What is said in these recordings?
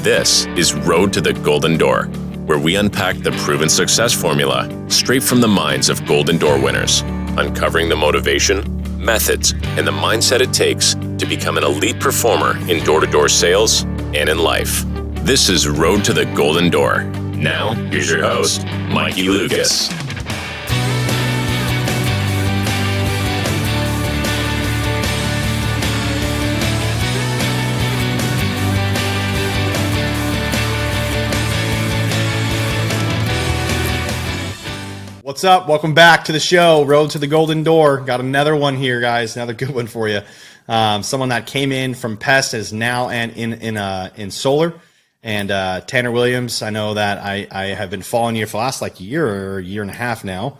This is Road to the Golden Door, where we unpack the proven success formula straight from the minds of Golden Door winners, uncovering the motivation, methods, and the mindset it takes to become an elite performer in door-to-door sales and in life. This is Road to the Golden Door. Now, here's your host, Mikey Lucas. What's up? Welcome back to the show, Road to the Golden Door. Got another one here, guys. Another good one for you. Someone that came in from Pest is now in solar. And Tanner Williams, I know that I have been following you for the last year or year and a half now.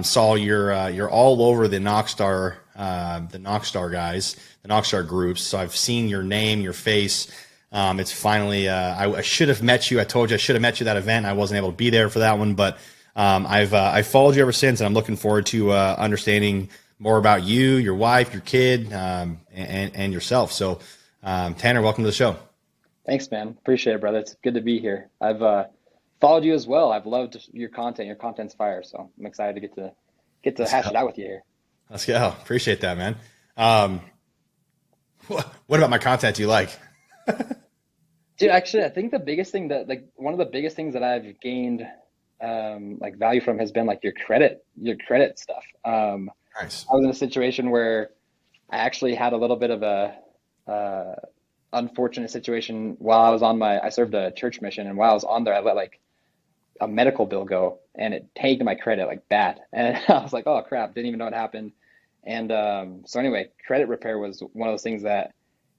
Saw you're all over the Knockstar guys, the Knockstar groups. So I've seen your name, your face. It's finally I should have met you. I told you I should have met you at that event. I wasn't able to be there for that one, but I've followed you ever since, and I'm looking forward to understanding more about you, your wife, your kid, and yourself. So, Tanner, welcome to the show. Thanks, man. Appreciate it, brother. It's good to be here. I've followed you as well. I've loved your content. Your content's fire, so I'm excited to get to hash it out with you here. Let's go. Appreciate that, man. What about my content do you like? Dude, actually, I think the biggest thing one of the biggest things that I've gained value from has been your credit stuff. Nice. I was in a situation where I actually had a little bit of a unfortunate situation while I served a church mission, and while I was on there, I let a medical bill go, and it tanked my credit bad. And I was like, oh crap, didn't even know what happened. And so anyway, credit repair was one of those things that,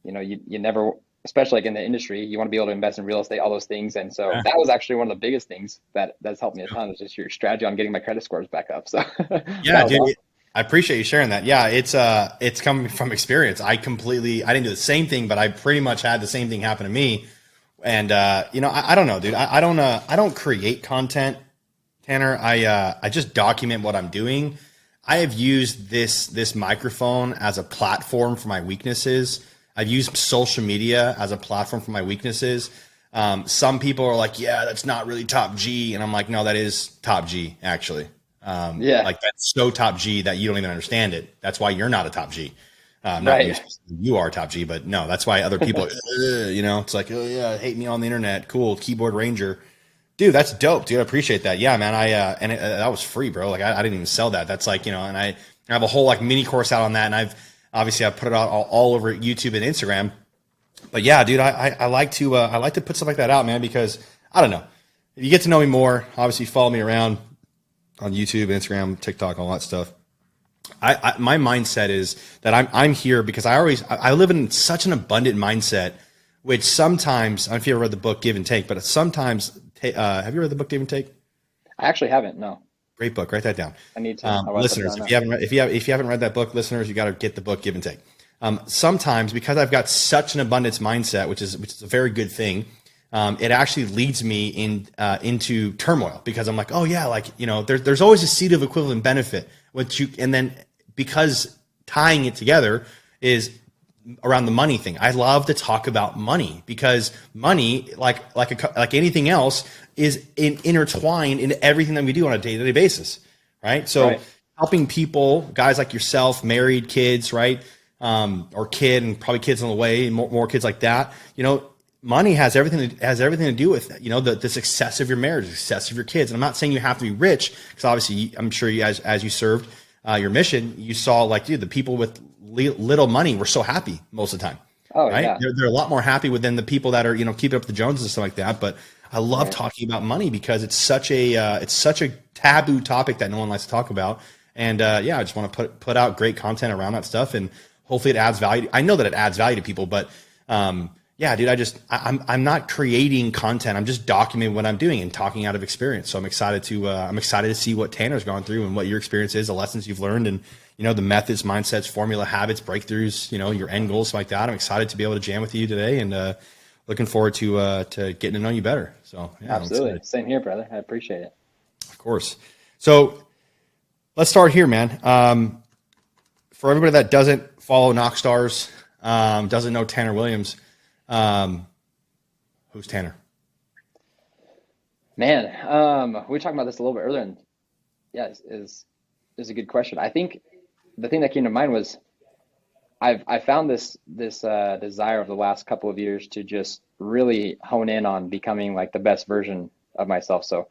you never, especially in the industry, you want to be able to invest in real estate, all those things. And so that was actually one of the biggest things that's helped me a ton, is just your strategy on getting my credit scores back up. So yeah, dude, awesome. I appreciate you sharing that. Yeah, it's coming from experience. I didn't do the same thing, but I pretty much had the same thing happen to me. And I don't know, dude. I don't create content, Tanner. I just document what I'm doing. I have used this microphone as a platform for my weaknesses. I've used social media as a platform for my weaknesses. Some people are like, yeah, that's not really top G. And I'm like, no, that is top G, actually. That's so top G that you don't even understand it. That's why you're not a top G. Right. You are top G, but no, that's why other people, it's like, oh yeah, hate me on the internet. Cool. Keyboard Ranger. Dude, that's dope, dude. I appreciate that. Yeah, man. That was free, bro. I didn't even sell that. That's and I have a whole mini course out on that. And I've put it out all over YouTube and Instagram. But yeah, dude, I like to put stuff like that out, man, because I don't know. If you get to know me more, obviously follow me around on YouTube, Instagram, TikTok, all that stuff. My mindset is that I'm here because I live in such an abundant mindset, which sometimes, I don't know if you ever read the book Give and Take, but sometimes, have you read the book Give and Take? I actually haven't, no. Great book. Write that down. I need to. Listeners, if you haven't read that book, listeners, you got to get the book Give and Take. Sometimes, because I've got such an abundance mindset, which is a very good thing, it actually leads me into turmoil, because I'm like, oh yeah, there's always a seed of equivalent benefit, and then because tying it together is around the money thing. I love to talk about money, because money, like anything else, is intertwined into everything that we do on a day-to-day basis, right? So helping people, guys like yourself, married, kids, right? Or kid, and probably kids on the way, more kids like that. Money has everything to do with the success of your marriage, the success of your kids. And I'm not saying you have to be rich, because obviously I'm sure you guys, as you served your mission, you saw the people with little money were so happy most of the time. Oh, right? Yeah. They're a lot more happy within the people that are keeping up the Joneses and stuff like that. But I love talking about money, because it's such a taboo topic that no one likes to talk about. And I just want to put out great content around that stuff, and hopefully it adds value. I know that it adds value to people, but dude, I'm not creating content. I'm just documenting what I'm doing and talking out of experience. So I'm excited to see what Tanner's gone through and what your experience is, the lessons you've learned, and the methods, mindsets, formula, habits, breakthroughs, your end goals, stuff like that. I'm excited to be able to jam with you today, and looking forward to getting to know you better. So yeah, absolutely. Same here, brother. I appreciate it. Of course. So let's start here, man. For everybody that doesn't follow Knockstars, doesn't know Tanner Williams, Who's Tanner? Man, we were talking about this a little bit earlier, and yeah, is a good question. I think the thing that came to mind was I found this desire of the last couple of years to just really hone in on becoming like the best version of myself. So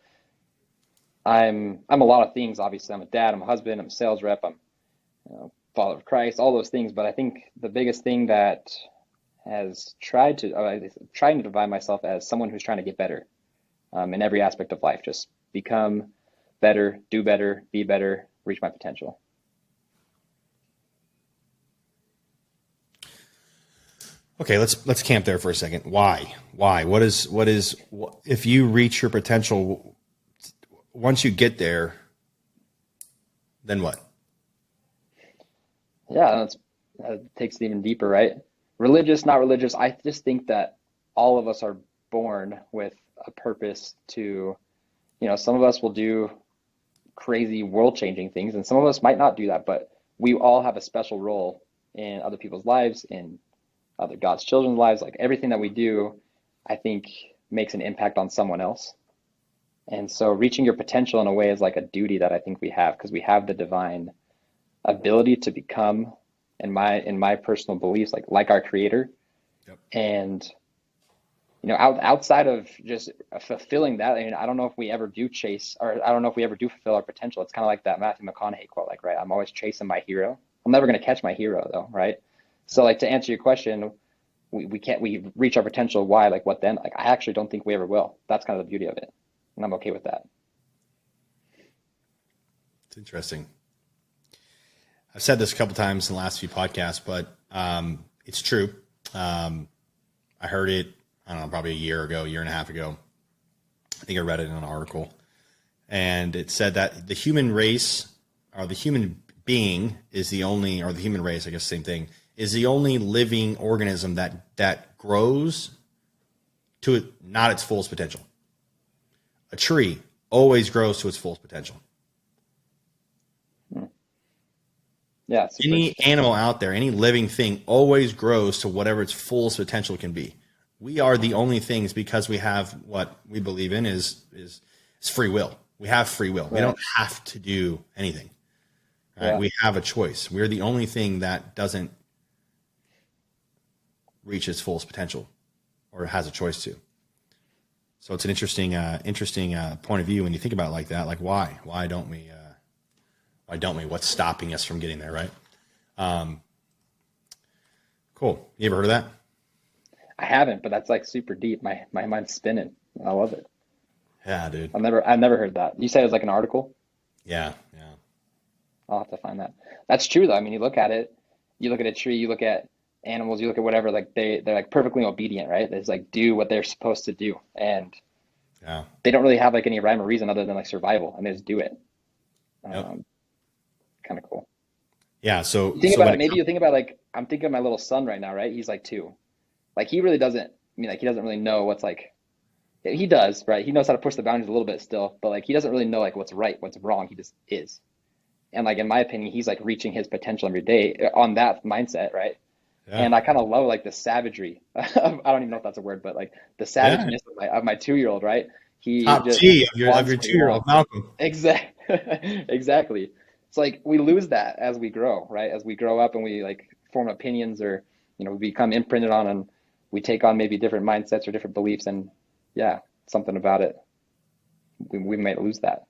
I'm a lot of things. Obviously, I'm a dad, I'm a husband, I'm a sales rep, I'm follower of Christ, all those things. But I think the biggest thing that has trying to define myself as someone who's trying to get better in every aspect of life, just become better, do better, be better, reach my potential. Okay, let's camp there for a second. Why? What is if you reach your potential, once you get there, then what? Yeah, that takes it even deeper, right? Religious, not religious. I just think that all of us are born with a purpose to, some of us will do crazy world-changing things, and some of us might not do that, but we all have a special role in other people's lives, in other God's children's lives. Like everything that we do, I think makes an impact on someone else. And so reaching your potential in a way is like a duty that I think we have, because we have the divine ability to become, in my personal beliefs, like our creator. Yep. And outside of just fulfilling that, I don't know if we ever do chase, or I don't know if we ever do fulfill our potential. It's kind of like that Matthew McConaughey quote, like, right, I'm always chasing my hero. I'm never going to catch my hero though, right? So like, to answer your question, we reach our potential. Why? Like, what then? Like, I actually don't think we ever will. That's kind of the beauty of it, and I'm okay with that. It's interesting. I've said this a couple times in the last few podcasts, but it's true. I heard it, I don't know, probably a year and a half ago. I think I read it in an article, and it said that the human race, or the human being, is the only, or the human race, I guess same thing, is the only living organism that grows to not its fullest potential. A tree always grows to its fullest potential. Yeah. Any animal out there, any living thing always grows to whatever its fullest potential can be. We are the only things, because we have what we believe in is free will. We have free will. Right. We don't have to do anything. Right? Yeah. We have a choice. We're the only thing that doesn't reach its fullest potential, or has a choice to. So it's an interesting point of view when you think about it like that. Like, why don't we? Why don't we? What's stopping us from getting there, right? Cool. You ever heard of that? I haven't, but that's like super deep. My mind's spinning. I love it. Yeah, dude. I've never heard that. You said it was like an article? Yeah. I'll have to find that. That's true though. I mean, you look at it, you look at a tree, you look at animals, you look at whatever, like they're like perfectly obedient, right? They just like do what they're supposed to do. And they don't really have like any rhyme or reason other than like survival, and they just do it. Kind of cool. Yeah. So you think about it, maybe you think about, like, I'm thinking of my little son right now, right? He's like 2. Like, he really doesn't, he doesn't really know what's like, he does, right? He knows how to push the boundaries a little bit still, but like, he doesn't really know like what's right, what's wrong. He just is. And like, in my opinion, he's like reaching his potential every day on that mindset, right? Yeah. And I kind of love like the savagery. I don't even know if that's a word, but like the savageness of my 2-year-old, right? He top just G of your 2-year-old, Malcolm. Exactly. It's like we lose that as we grow, right? As we grow up and we like form opinions, or we become imprinted on, and we take on maybe different mindsets or different beliefs, and something about it, we might lose that.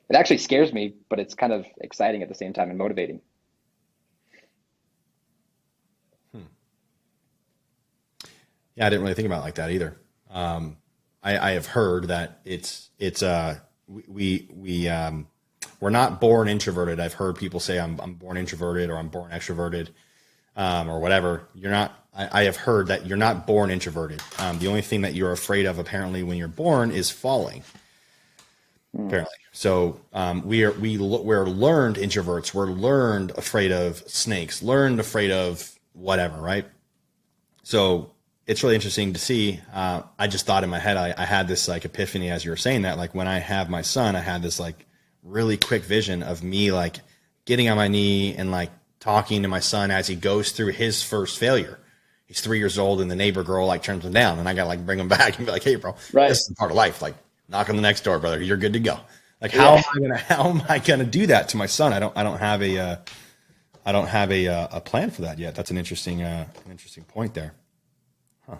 It actually scares me, but it's kind of exciting at the same time and motivating. Yeah, I didn't really think about it like that either. I have heard that we're not born introverted. I've heard people say I'm born introverted, or I'm born extroverted, or whatever. You're not. I have heard that you're not born introverted. The only thing that you're afraid of, apparently, when you're born is falling. Apparently. So we're learned introverts. We're learned afraid of snakes, learned afraid of whatever, right? So it's really interesting to see. I just thought in my head, I had this like epiphany as you were saying that. Like, when I have my son, I had this like really quick vision of me like getting on my knee and like talking to my son as he goes through his first failure. he's 3 years old and the neighbor girl like turns him down, and I gotta like bring him back and be like, hey, bro, Right. this is part of life. Like, knock on the next door, brother. You're good to go. Like, Yeah. how am I gonna do that to my son? I don't have a plan for that yet. That's an interesting point there. Huh.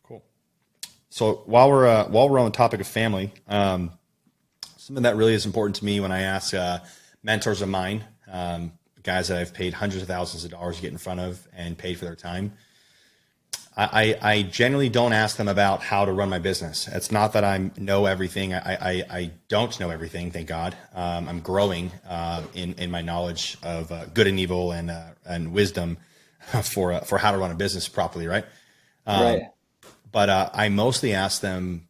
Cool. So while we're on the topic of family, something that really is important to me when I ask mentors of mine, guys that I've paid hundreds of thousands of dollars to get in front of and paid for their time, I generally don't ask them about how to run my business. It's not that I know everything. I don't know everything, thank God. I'm growing in my knowledge of good and evil and wisdom for how to run a business properly, right? Right. But I mostly ask them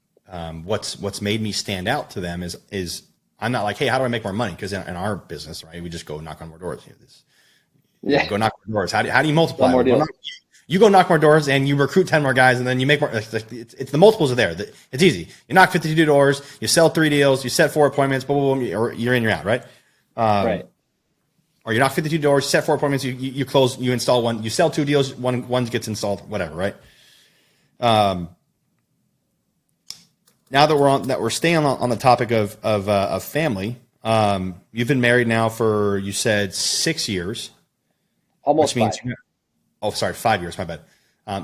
what's made me stand out to them is I'm not like, hey, how do I make more money? Because in our business, right, we just go knock on more doors. Go knock on more doors. How do you multiply? You go knock more doors and you recruit 10 more guys, and then you make more. It's the multiples are there. It's easy. You knock 52 doors, you sell 3 deals, you set 4 appointments, boom, boom, boom, or you're in, you're out, right? Right. Or you knock 52 doors, you set 4 appointments, you close, you install 1, you sell 2 deals, one gets installed, whatever, right? Now that we're staying on the topic of family, you've been married now for, you said 6 years. Almost which means 5. 5 years, my bad.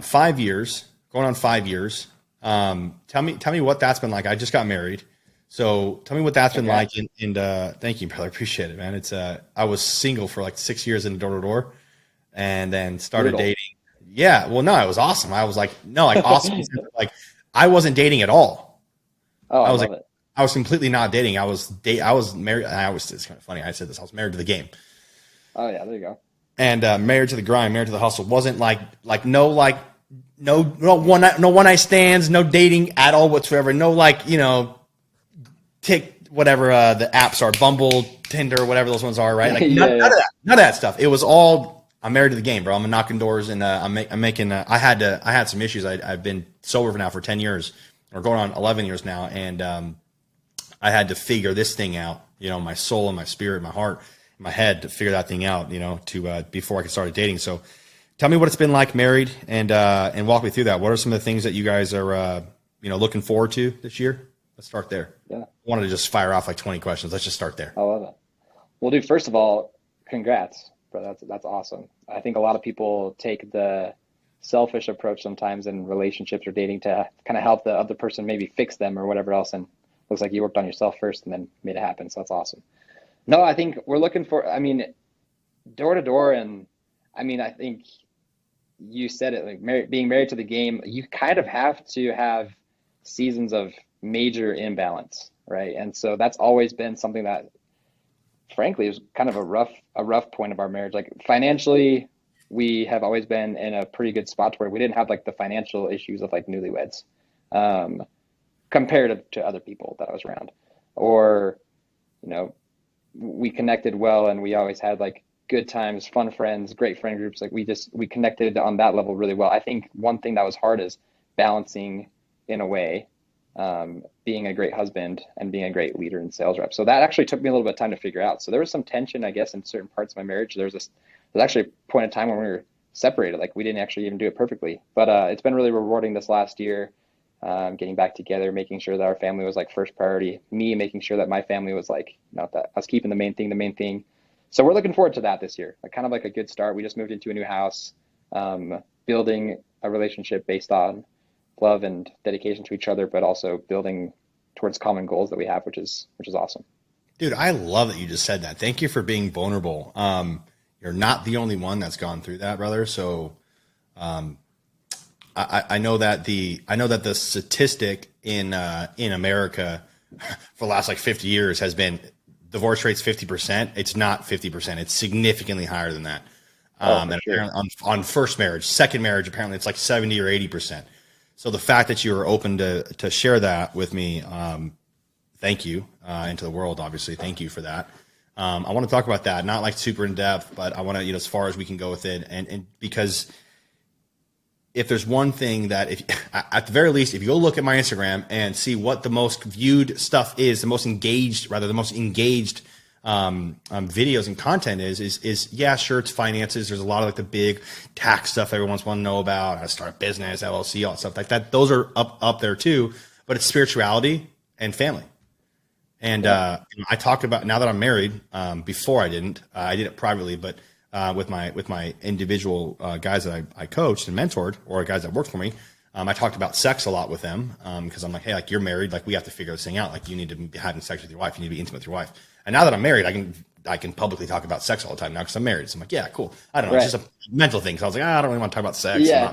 5 years, going on 5 years. Tell me what that's been like. I just got married. So tell me what that's been like. And thank you, brother. Appreciate it, man. I was single for like 6 years in door to door, and then started dating. Yeah. Well, no, it was awesome. I was like, no, like awesome. Like I wasn't dating at all. Oh, I was like, it. I was completely not dating. I was married. It's kind of funny. I said this. I was married to the game. Oh yeah, there you go. And married to the grind, married to the hustle. Wasn't no one night stands, no dating at all whatsoever. No tick whatever the apps are, Bumble, Tinder, whatever those ones are, right? Like none of that stuff. It was all, I'm married to the game, bro. I'm knocking doors, and I'm making. I had some issues. I've been sober now for 10 years, or going on 11 years now, and I had to figure this thing out. My soul and my spirit, my heart, my head, to figure that thing out. To before I could start dating. So, tell me what it's been like married, and walk me through that. What are some of the things that you guys are looking forward to this year? Let's start there. Yeah. I wanted to just fire off like 20 questions. Let's just start there. I love it. Well, dude, first of all, congrats, bro. That's awesome. I think a lot of people take the selfish approach sometimes in relationships or dating to kind of help the other person maybe fix them or whatever else. And looks like you worked on yourself first and then made it happen. So that's awesome. No, I think we're looking for, door to door. And I think you said it, like being married to the game, you kind of have to have seasons of major imbalance, right? And so that's always been something that, frankly, is kind of a rough point of our marriage. Like financially, we have always been in a pretty good spot where we didn't have like the financial issues of like newlyweds, comparative to other people that I was around, or we connected well, and we always had like good times, fun friends, great friend groups. Like we connected on that level really well. I think one thing that was hard is balancing in a way, being a great husband and being a great leader and sales rep. So that actually took me a little bit of time to figure out. So there was some tension, I guess, in certain parts of my marriage. There's actually a point in time when we were separated, like we didn't actually even do it perfectly, but it's been really rewarding this last year, getting back together, making sure that our family was like first priority, me making sure that my family was like, not that I was keeping the main thing. So we're looking forward to that this year, like kind of like a good start. We just moved into a new house, building a relationship based on love and dedication to each other, but also building towards common goals that we have, which is awesome. Dude, I love that you just said that. Thank you for being vulnerable. You're not the only one that's gone through that, brother. So, I know that the statistic in America for the last like 50 years has been divorce rate's 50%. It's not 50%. It's significantly higher than that. And sure. on first marriage, second marriage, apparently it's like 70 or 80%. So the fact that you were open to share that with me, thank you, into the world, obviously. Thank you for that. I want to talk about that, not like super in depth, but I want to, as far as we can go with it. And because if there's one thing that, at the very least, if you go look at my Instagram and see what the most viewed stuff is, the most engaged videos and content is yeah, sure, it's finances. There's a lot of like the big tax stuff everyone's want to know about, how to start a business, LLC, all that stuff like that. Those are up there too, but it's spirituality and family. And I talked about, now that I'm married, before I did it privately, but with my individual guys that I coached and mentored, or guys that worked for me, I talked about sex a lot with them because I'm like, hey, like you're married, like we have to figure this thing out. Like you need to be having sex with your wife, you need to be intimate with your wife. And now that I'm married, I can publicly talk about sex all the time now because I'm married. So I'm like, yeah, cool. I don't know, it's just a mental thing. So I was like, I don't really want to talk about sex. Yeah.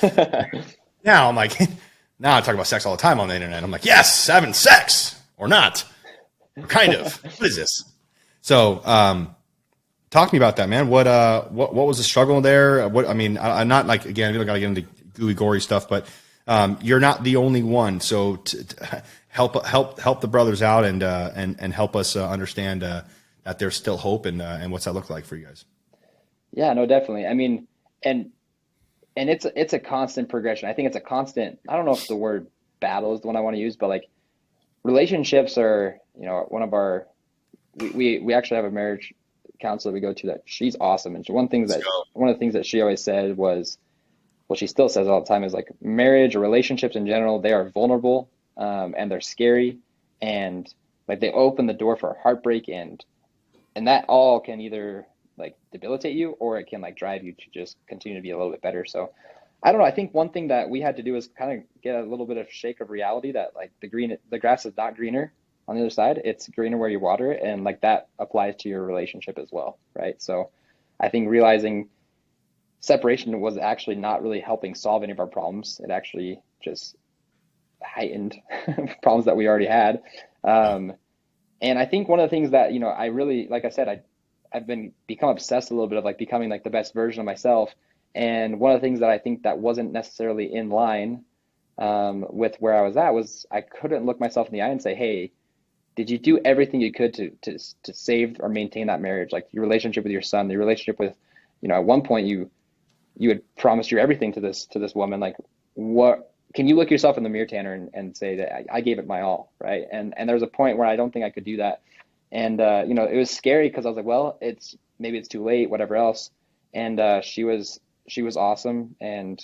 I'm not married. Now I'm like, now I talk about sex all the time on the internet. I'm like, yes, having sex or not. Kind of. What is this? So, talk to me about that, man. What was the struggle there? I'm not like, again, we don't got to get into gooey, gory stuff, but you're not the only one. So, help the brothers out and help us understand that there's still hope and what's that look like for you guys? Yeah, no, definitely. I mean, and it's a constant progression. I think it's a constant. I don't know if the word battle is the one I want to use, but like relationships are, one of our, we actually have a marriage counselor we go to that she's awesome. And one of the things that she always said was, well, she still says all the time, is like marriage or relationships in general, they are vulnerable, and they're scary, and like they open the door for heartbreak, and that all can either like debilitate you, or it can like drive you to just continue to be a little bit better. So I don't know. I think one thing that we had to do is kind of get a little bit of shake of reality that like the grass is not greener on the other side. It's greener where you water it. And like that applies to your relationship as well. Right. So I think realizing separation was actually not really helping solve any of our problems. It actually just heightened problems that we already had. And I think one of the things that, I really, like I said, I've become obsessed a little bit of like becoming like the best version of myself. And one of the things that I think that wasn't necessarily in line with where I was at was I couldn't look myself in the eye and say, hey, did you do everything you could to save or maintain that marriage? Like your relationship with your son, the relationship with, at one point you had promised your everything to this woman. Like, what can you look yourself in the mirror, Tanner, and say that I gave it my all, right? And there was a point where I don't think I could do that. And it was scary because I was like, well, maybe it's too late, whatever else. And she was awesome and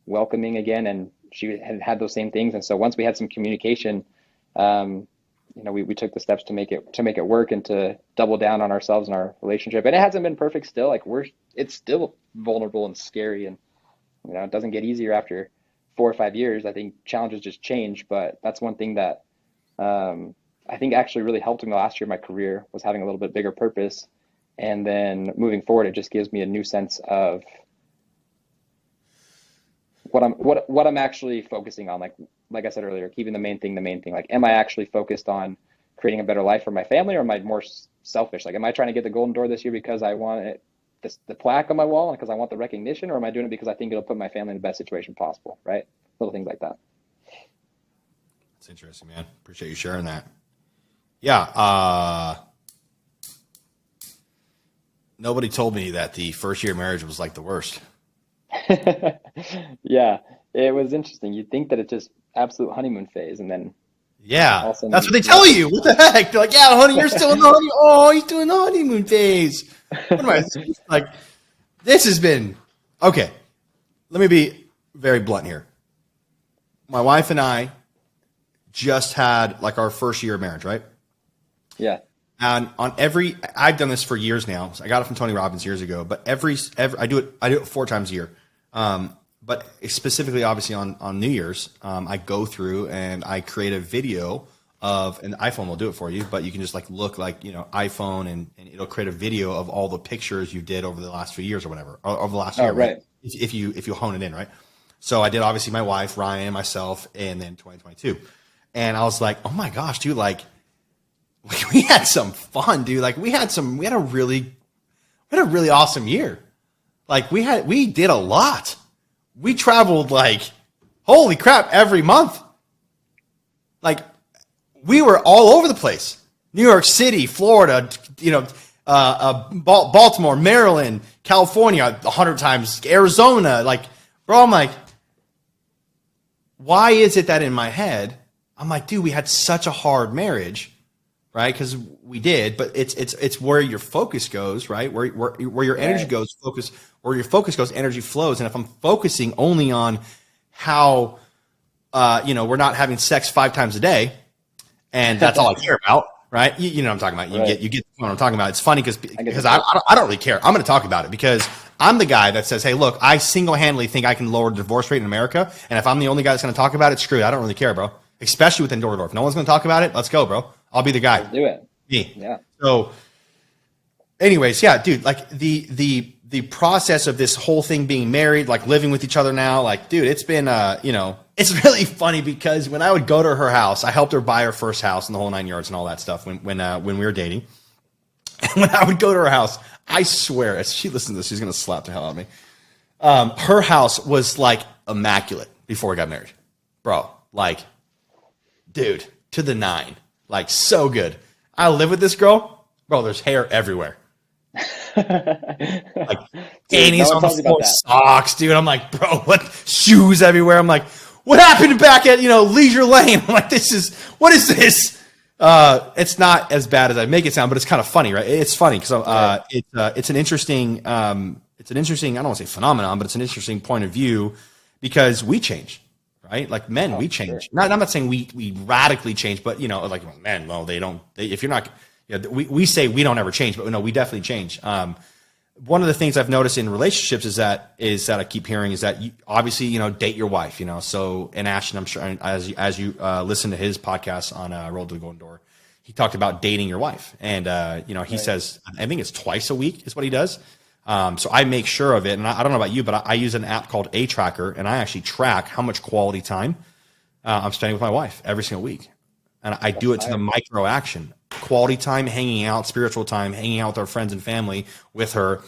welcoming again, and she had those same things. And so once we had some communication, we took the steps to make it work and to double down on ourselves and our relationship. And it hasn't been perfect still. Like it's still vulnerable and scary, and it doesn't get easier after 4 or 5 years. I think challenges just change, but that's one thing that I think actually really helped me last year in my career, was having a little bit bigger purpose. And then moving forward, it just gives me a new sense of what I'm actually focusing on. Like I said earlier, keeping the main thing. Like, am I actually focused on creating a better life for my family, or am I more selfish? Like, am I trying to get the Golden Door this year because I want the plaque on my wall, because I want the recognition, or am I doing it because I think it'll put my family in the best situation possible, right? Little things like that. That's interesting, man. Appreciate you sharing that. Yeah. Nobody told me that the first year of marriage was like the worst. Yeah, it was interesting. You'd think that it's just absolute honeymoon phase, and then that's what they tell you. What the heck? They're like, yeah, honey, you're still in the honeymoon. Oh, he's doing the honeymoon phase. What am I like? This has been okay. Let me be very blunt here. My wife and I just had like our first year of marriage, right? Yeah. And I've done this for years now. So I got it from Tony Robbins years ago, but every I do it 4 times a year. But specifically, obviously on New Year's, I go through and I create a video of, and iPhone will do it for you, but you can just like look like, iPhone and it'll create a video of all the pictures you did over the last few years or whatever, or over the last year, right? If you hone it in, right? So I did obviously my wife, Ryan, myself, and then 2022. And I was like, oh my gosh, dude, like we had some fun, dude. Like we had a really awesome year. Like we did a lot. We traveled like, holy crap, every month. Like we were all over the place. New York City, Florida, Baltimore, Maryland, California, 100 times, Arizona. Like, bro, I'm like, why is it that in my head, I'm like, dude, we had such a hard marriage. right? Because we did, but it's where your focus goes, right? Where your energy goes, focus. Where your focus goes, energy flows. And if I'm focusing only on how, we're not having sex 5 times a day, and that's all I care about, right? You know what I'm talking about. You get what I'm talking about. It's funny because I don't really care. I'm going to talk about it because I'm the guy that says, hey, look, I single-handedly think I can lower the divorce rate in America. And if I'm the only guy that's going to talk about it, screw it. I don't really care, bro. Especially within door to door. If no one's going to talk about it, let's go, bro. I'll be the guy. Let's do it. Me. Yeah. So anyways, yeah, dude, like the process of this whole thing being married, like living with each other now, like, dude, it's been, it's really funny because when I would go to her house, I helped her buy her first house and the whole 9 yards and all that stuff when we were dating. And when I would go to her house, I swear, as she listens to this, she's going to slap the hell out of me. Her house was like immaculate before we got married, bro. Like, dude, to the 9, like so good. I live with this girl, bro. There's hair everywhere. Like panties on the floor, socks, dude. I'm like, bro, what? Shoes everywhere. I'm like, what happened back at Leisure Lane? I'm like, what is this? It's not as bad as I make it sound, but it's kind of funny, right? It's funny because it's an interesting I don't want to say phenomenon, but it's an interesting point of view because we change, right? Like men, we change. Sure. I'm not saying we radically change, but like men, well, they don't. If you're not, we say we don't ever change, but no, we definitely change. One of the things I've noticed in relationships is that I keep hearing is that you, obviously, date your wife, So in Ashton, I'm sure as you listen to his podcast on Road to the Golden Door, he talked about dating your wife. And, he says, I think it's twice a week is what he does. So I make sure of it. And I don't know about you, but I use an app called A Tracker, and I actually track how much quality time I'm spending with my wife every single week. And I do it to the micro action. Quality time, hanging out, spiritual time, hanging out with our friends and family, with her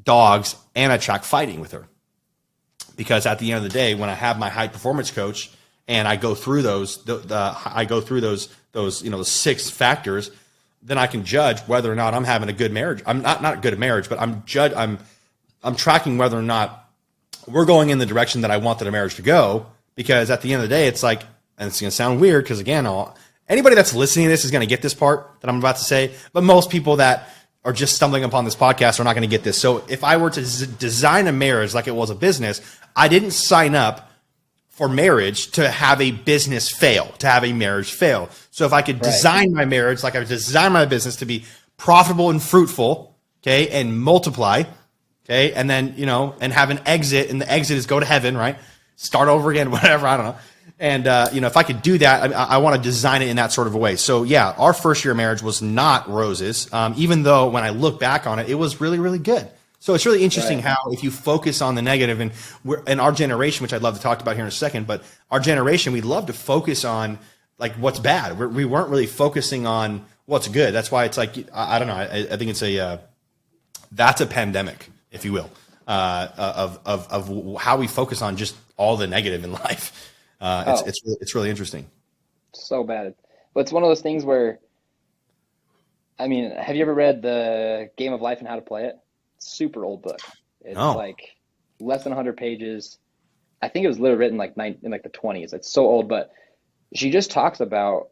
dogs, and I track fighting with her. Because at the end of the day, when I have my high performance coach and I go through those, those 6 factors, then I can judge whether or not I'm having a good marriage. I'm not good at marriage, but I'm tracking whether or not we're going in the direction that I want the marriage to go. Because at the end of the day, it's like, and it's going to sound weird because again, anybody that's listening to this is going to get this part that I'm about to say, but most people that are just stumbling upon this podcast are not going to get this. So if I were to design a marriage like it was a business, I didn't sign up for marriage to have a business fail, to have a marriage fail. So if I could design my marriage like I would design my business to be profitable and fruitful, okay, and multiply, okay, and then, and have an exit, and the exit is go to heaven, right? Start over again, whatever, I don't know. And, if I could do that, I want to design it in that sort of a way. So, yeah, our first year of marriage was not roses, even though when I look back on it, it was really, really good. So it's really interesting how if you focus on the negative, and we're in our generation, which I'd love to talk about here in a second, but our generation, we love to focus on like what's bad. We weren't really focusing on what's good. That's why it's like, I don't know. I think it's that's a pandemic, if you will, of how we focus on just all the negative in life. It's really interesting. So bad. But it's one of those things where, have you ever read The Game of Life and How to Play It? Super old book. It's like less than 100 pages. I think it was literally written in the 20s. It's so old, but she just talks about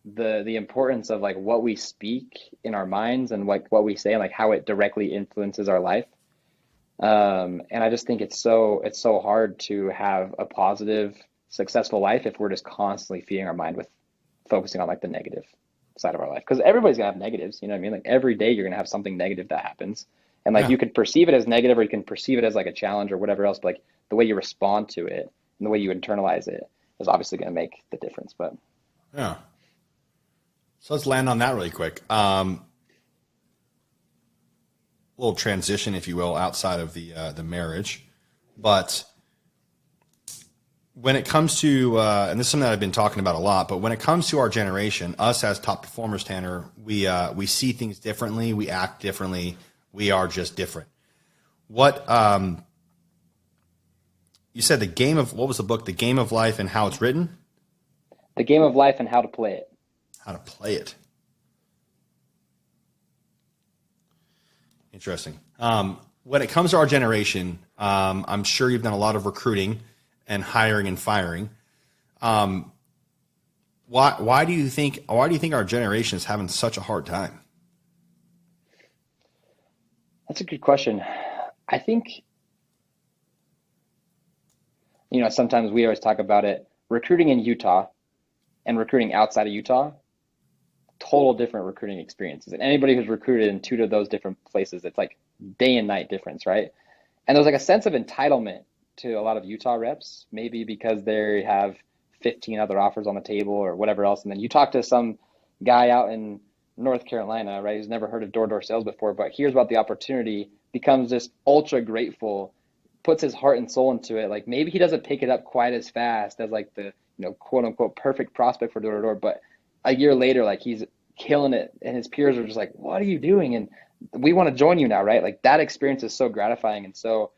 the importance of like what we speak in our minds and like what we say and like how it directly influences our life. And I just think it's so hard to have a positive, successful life if we're just constantly feeding our mind with focusing on like the negative side of our life. Because everybody's gonna have negatives, you know what I mean? Like every day you're gonna have something negative that happens. And like you can perceive it as negative or you can perceive it as like a challenge or whatever else, but like the way you respond to it and the way you internalize it is obviously gonna make the difference. But yeah. So let's land on that really quick. Little transition, if you will, outside of the marriage. But when it comes to, and this is something that I've been talking about a lot, but when it comes to our generation, us as top performers, Tanner, we see things differently, we act differently, we are just different. What you said what was the book? The Game of Life and How It's Written? The Game of Life and How to Play It. How to play it. Interesting. When it comes to our generation, I'm sure you've done a lot of recruiting and hiring and firing. Why do you think our generation is having such a hard time? That's a good question. I think, sometimes we always talk about it, recruiting in Utah and recruiting outside of Utah, total different recruiting experiences. And anybody who's recruited in two of those different places, it's like day and night difference, right? And there's like a sense of entitlement to a lot of Utah reps, maybe because they have 15 other offers on the table or whatever else. And then you talk to some guy out in North Carolina, right, who's never heard of door-to-door sales before, but hears about the opportunity, becomes just ultra grateful, puts his heart and soul into it. Like maybe he doesn't pick it up quite as fast as like the, quote unquote perfect prospect for door-to-door, but a year later, like he's killing it and his peers are just like, what are you doing? And we want to join you now, right? Like that experience is so gratifying. And so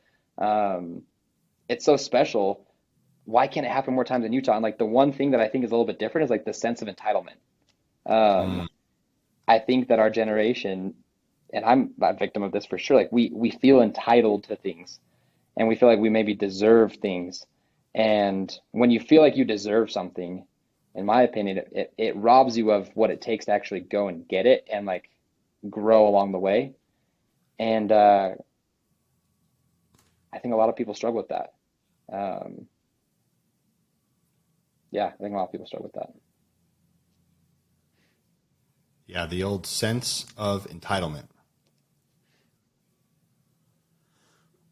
it's so special. Why can't it happen more times in Utah? And like the one thing that I think is a little bit different is like the sense of entitlement. I think that our generation, and I'm a victim of this for sure, like we feel entitled to things and we feel like we maybe deserve things. And when you feel like you deserve something, in my opinion, it robs you of what it takes to actually go and get it and like grow along the way. And I think a lot of people struggle with that. Yeah, I think a lot of people struggle with that. Yeah, the old sense of entitlement.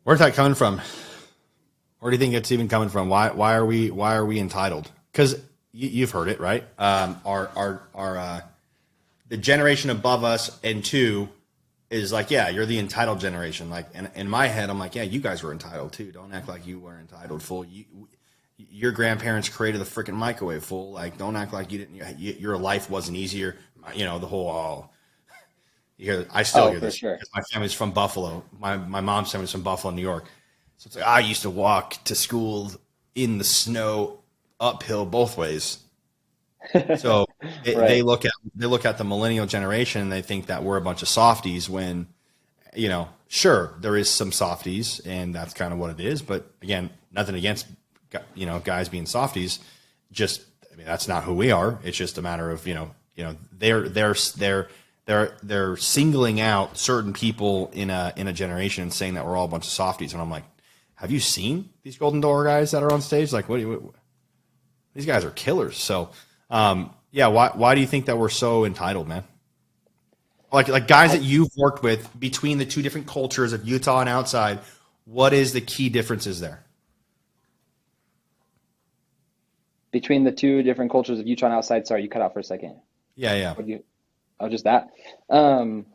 Where's that coming from? Where do you think it's even coming from? Why are we entitled? Because you've heard it, right? The generation above us and two is like, yeah, you're the entitled generation. Like, and in my head, I'm like, yeah, you guys were entitled too. Don't act like you were entitled, fool. Your grandparents created the freaking microwave, fool. Like, don't act like you didn't. Your life wasn't easier. The whole. I still hear this. Sure. My family's from Buffalo. My mom's family's from Buffalo, New York. So it's like I used to walk to school in the snow, uphill both ways. So Right. they look at the millennial generation and they think that we're a bunch of softies when, sure, there is some softies and that's kind of what it is. But again, nothing against, guys being softies. That's not who we are. It's just a matter of, they're singling out certain people in a generation and saying that we're all a bunch of softies. And I'm like, have you seen these Golden Door guys that are on stage? Like, these guys are killers. So, why do you think that we're so entitled, man? Like guys that you've worked with between the two different cultures of Utah and outside, what is the key differences there? Between the two different cultures of Utah and outside, sorry, you cut out for a second. Yeah. Just that. Well,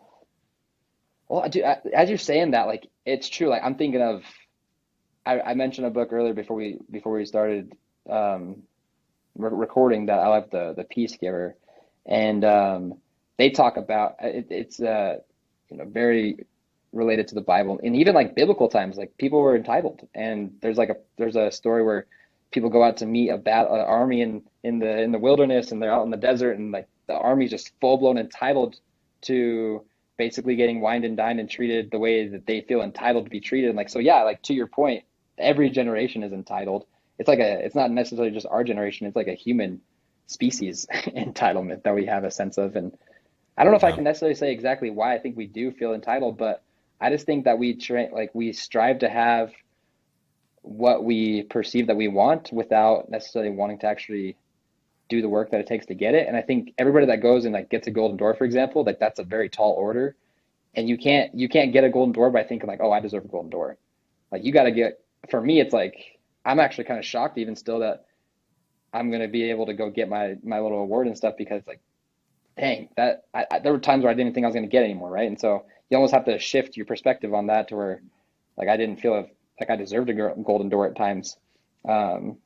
as you're saying that, like, it's true. Like, I'm thinking of, I mentioned a book earlier before we started recording that I love, the Peace Giver, and they talk about it's very related to the Bible and even like biblical times. Like people were entitled, and there's a story where people go out to meet an army in the wilderness, and they're out in the desert, and like the army's just full blown entitled to basically getting wined and dined and treated the way that they feel entitled to be treated. And like, so yeah, like to your point, every generation is entitled. It's not necessarily just our generation. It's like a human species entitlement that we have a sense of. And I don't know if I can necessarily say exactly why I think we do feel entitled, but I just think that we strive to have what we perceive that we want without necessarily wanting to actually do the work that it takes to get it. And I think everybody that goes and like gets a golden door, for example, like that's a very tall order. And you can't get a golden door by thinking like, oh, I deserve a golden door. Like you got to get, for me, it's like, I'm actually kind of shocked even still that I'm going to be able to go get my little award and stuff, because like, dang, there were times where I didn't think I was going to get anymore. Right. And so you almost have to shift your perspective on that to where like, I didn't feel like I deserved a golden door at times. And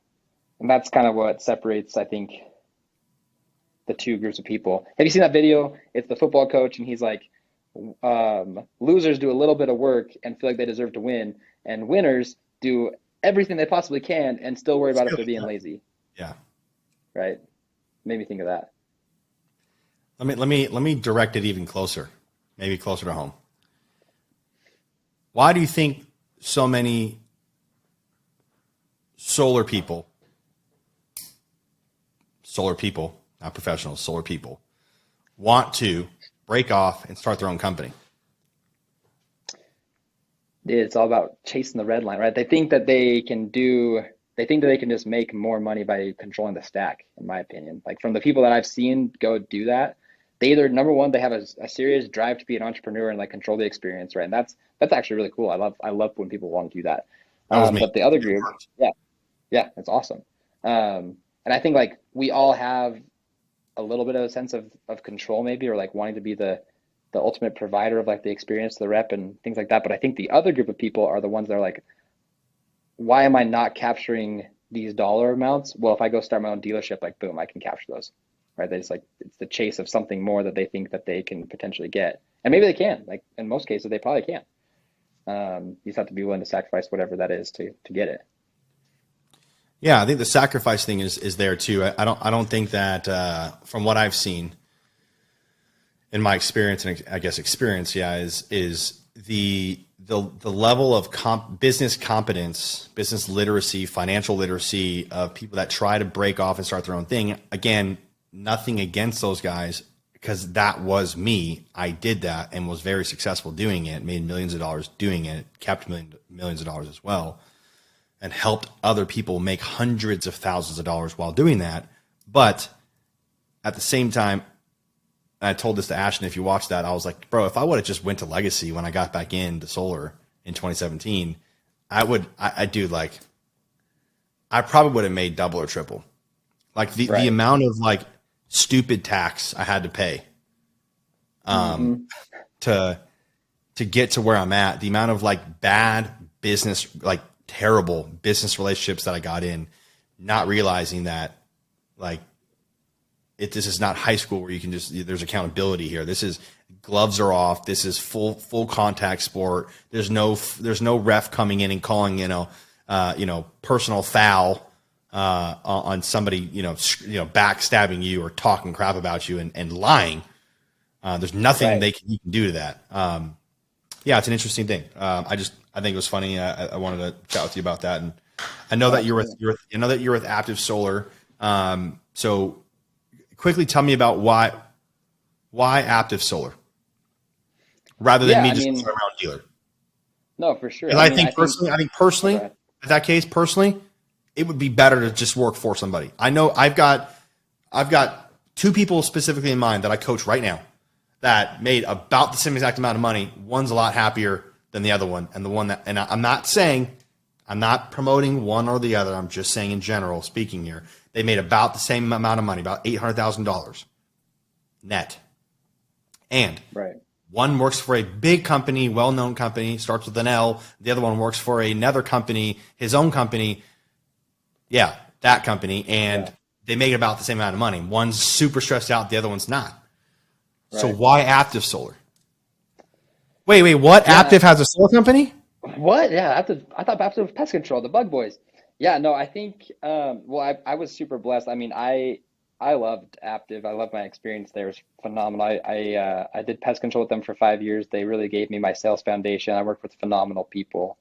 that's kind of what separates, I think, the two groups of people. Have you seen that video? It's the football coach, and he's like, losers do a little bit of work and feel like they deserve to win, and winners do everything they possibly can and still worry about if they're being lazy. Yeah. Right. Made me think of that. Let me direct it even closer, maybe closer to home. Why do you think so many solar people, not professionals, solar people, want to break off and start their own company? It's all about chasing the red line, right? They think that they can just make more money by controlling the stack, in my opinion. Like from the people that I've seen go do that, they either, number one, they have a serious drive to be an entrepreneur and like control the experience, right? And that's actually really cool. I love when people want to do that. That was me. But the other group, yeah, yeah, it's awesome. And I think like we all have a little bit of a sense of control maybe, or like wanting to be the ultimate provider of like the experience, the rep and things like that. But I think the other group of people are the ones that are like, why am I not capturing these dollar amounts? Well, if I go start my own dealership, like boom, I can capture those, right? They just like, it's the chase of something more that they think that they can potentially get. And maybe they can, like in most cases, they probably can. You just have to be willing to sacrifice whatever that is to get it. Yeah, I think the sacrifice thing is there too. I don't think that from what I've seen in my experience, and I guess experience, yeah, is the level of business competence, business literacy, financial literacy of people that try to break off and start their own thing. Again, nothing against those guys, because that was me. I did that and was very successful doing it, made millions of dollars doing it, kept millions of dollars as well, and helped other people make hundreds of thousands of dollars while doing that. But at the same time, I told this to Ashton, if you watch that, I was like, bro, if I would have just went to Legacy when I got back into solar in 2017, I probably would have made double or triple. Like the amount of like stupid tax I had to pay to get to where I'm at, the amount of like bad business, like terrible business relationships that I got in, not realizing that like, this is not high school where you can just, there's accountability here. This is, gloves are off. This is full contact sport. There's no ref coming in and calling, personal foul, on somebody, backstabbing you or talking crap about you and lying. There's nothing you can do to that. Yeah, it's an interesting thing. I think it was funny. I wanted to chat with you about that. And I know that you're with Active Solar. So quickly tell me about why Active Solar rather than just an all-around dealer. No, for sure. I think personally, in that case, it would be better to just work for somebody. I know I've got two people specifically in mind that I coach right now that made about the same exact amount of money. One's a lot happier than the other one. And I'm not promoting one or the other. I'm just saying in general, speaking here, they made about the same amount of money, about $800,000 net. And one works for a big company, well-known company, starts with an L. The other one works for another company, his own company. Yeah, that company. And they make about the same amount of money. One's super stressed out. The other one's not. So why Active Solar? Wait, what? Yeah. Active has a solar company? What? Yeah, I thought Active was pest control, the bug boys. Yeah, no, I think, I was super blessed. I mean, I loved Active. I loved my experience there. It was phenomenal. I did pest control with them for 5 years. They really gave me my sales foundation. I worked with phenomenal people.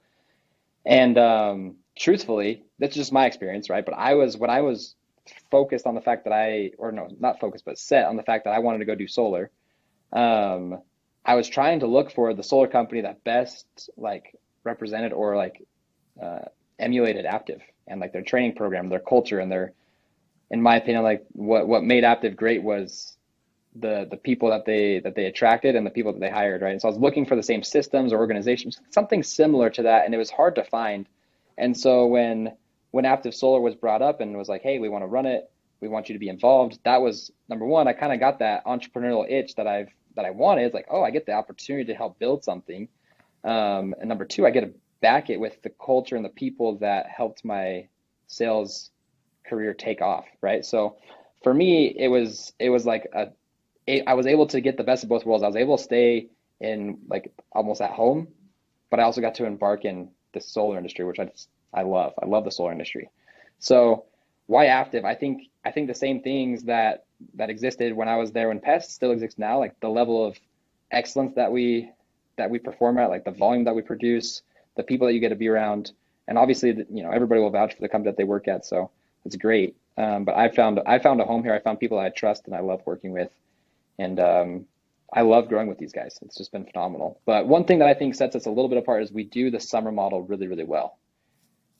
And truthfully, that's just my experience, right? But when I was focused on the fact that not focused, but set on the fact that I wanted to go do solar, I was trying to look for the solar company that best like represented or like emulated Active and like their training program, their culture, and in my opinion, like what made Active great was the people that they attracted and the people that they hired, right? And so I was looking for the same systems or organizations, something similar to that, and it was hard to find. And so when Active Solar was brought up and was like, hey, we want to run it, we want you to be involved, that was number one. I kind of got that entrepreneurial itch that I wanted. It's like, oh, I get the opportunity to help build something. And number two, I get to back it with the culture and the people that helped my sales career take off, right? So for me, it was like I was able to get the best of both worlds. I was able to stay in like almost at home, but I also got to embark in the solar industry, which I love. I love the solar industry. So why Active? I think the same things that existed when I was there when Pest still exists now, like the level of excellence that we perform at, like the volume that we produce, the people that you get to be around, and obviously everybody will vouch for the company that they work at, so it's great. But I found a home here. I found people that I trust and I love working with, and I love growing with these guys. It's just been phenomenal. But one thing that I think sets us a little bit apart is we do the summer model really, really well.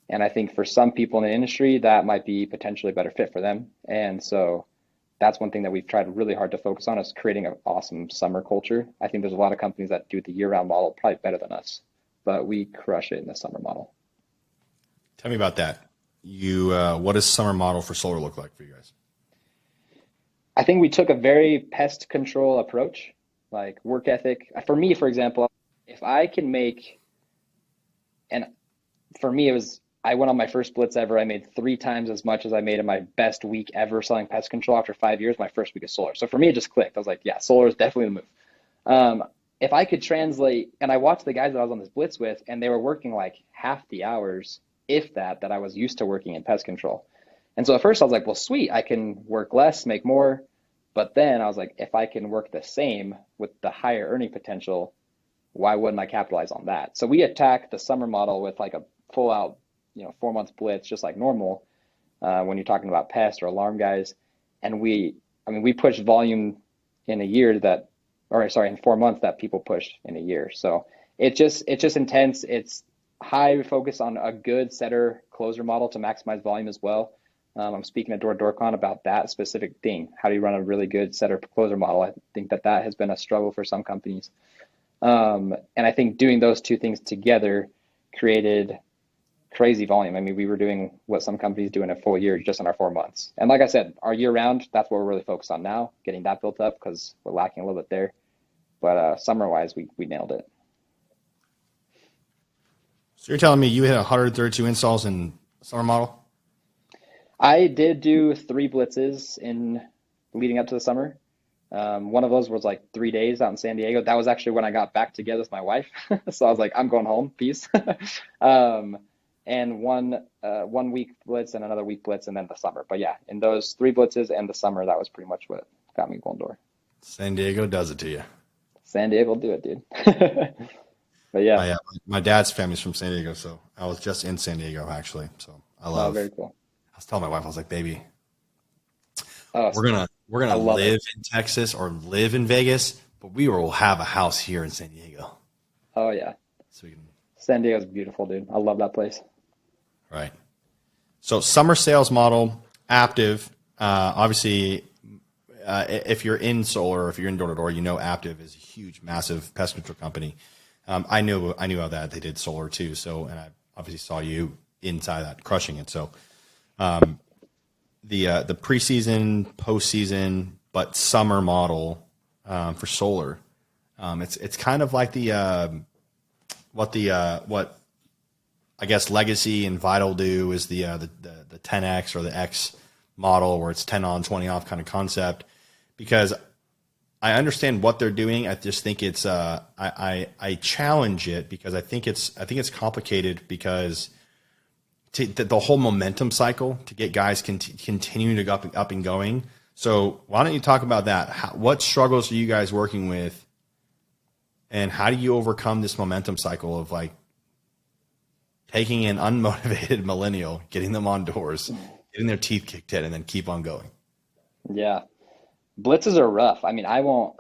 And I think for some people in the industry, that might be potentially a better fit for them. And so that's one thing that we've tried really hard to focus on is creating an awesome summer culture. I think there's a lot of companies that do the year-round model probably better than us, but we crush it in the summer model. Tell me about that. What does summer model for solar look like for you guys? I think we took a very pest control approach, like work ethic. For me, for example, if I can make, and for me, it was, I went on my first blitz ever. I made 3 times as much as I made in my best week ever selling pest control after 5 years, my first week of solar. So for me, it just clicked. I was like, yeah, solar is definitely the move. If I could translate, and I watched the guys that I was on this blitz with, and they were working like half the hours, if that, that I was used to working in pest control. And so at first I was like, well, sweet, I can work less, make more. But then I was like, if I can work the same with the higher earning potential, why wouldn't I capitalize on that? So we attacked the summer model with like a full out, 4 month blitz, just like normal, when you're talking about pest or alarm guys. And we pushed volume in a year that, or sorry, in 4 months that people pushed in a year. So it's just intense. It's high focus on a good setter closer model to maximize volume as well. I'm speaking at DoorCon about that specific thing. How do you run a really good setter closer model? I think that has been a struggle for some companies. And I think doing those two things together created crazy volume. I mean, we were doing what some companies do in a full year just in our 4 months. And like I said, our year round, that's what we're really focused on now, getting that built up because we're lacking a little bit there. But summer wise, we nailed it. So you're telling me you hit 132 installs in summer model? I did do 3 blitzes in leading up to the summer. One of those was like 3 days out in San Diego. That was actually when I got back together with my wife. So I was like, I'm going home, peace. And one week blitz and another week blitz and then the summer. But yeah, in those 3 blitzes and the summer, that was pretty much what got me going door. San Diego does it to you. San Diego will do it, dude. But yeah. My dad's family's from San Diego, so I was just in San Diego actually. So Oh, very cool. I was telling my wife, I was like, baby, Oh, we're gonna love live it. in Texas or live in Vegas, but we will have a house here in San Diego. Oh yeah. So we can, San Diego's beautiful, dude. I love that place. right. So summer sales model, Aptiv. Obviously, if you're in solar, if you're in door to door, Aptiv is a huge, massive pest control company. I knew how that they did solar too. So, and I obviously saw you inside that crushing it. So, the preseason, postseason, but summer model for solar, it's kind of like what I guess Legacy and Vital do is the 10X or the X model where it's 10 on, 20 off kind of concept. Because I understand what they're doing. I just think it's I challenge it because I think it's complicated because the whole momentum cycle to get guys continuing to go up and going. So why don't you talk about that? What struggles are you guys working with, and how do you overcome this momentum cycle of like taking an unmotivated millennial, getting them on doors, getting their teeth kicked in, and then keep on going? Yeah. Blitzes are rough. I mean, I won't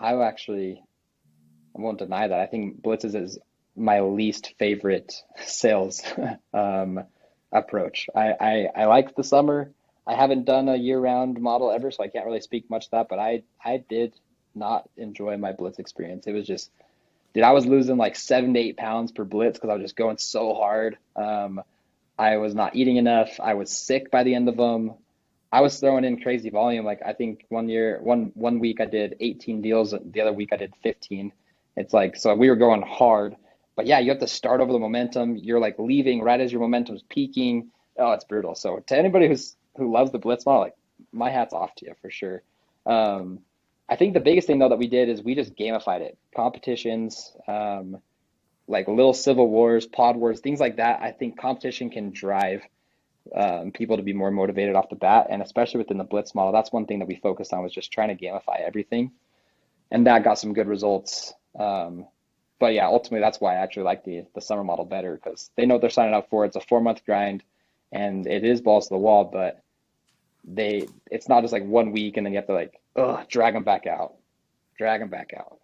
deny that. I think blitzes is my least favorite sales approach. I like the summer. I haven't done a year-round model ever, so I can't really speak much to that, but I did not enjoy my blitz experience. It was just, dude, I was losing like 7 to 8 pounds per blitz because I was just going so hard. I was not eating enough. I was sick by the end of them. I was throwing in crazy volume. Like I think one week I did 18 deals, the other week I did 15. It's like, so we were going hard, but yeah, you have to start over the momentum. You're like leaving right as your momentum's peaking. Oh, it's brutal. So to anybody who loves the blitz model, like my hat's off to you for sure. I think the biggest thing though that we did is we just gamified it. Competitions, like little civil wars, pod wars, things like that. I think competition can drive people to be more motivated off the bat, and especially within the blitz model, that's one thing that we focused on was just trying to gamify everything, and that got some good results. But yeah, ultimately that's why I actually like the summer model better because they know what they're signing up for. It's a 4-month grind, and it is balls to the wall, but it's not just like 1 week and then you have to like, drag them back out, drag them back out.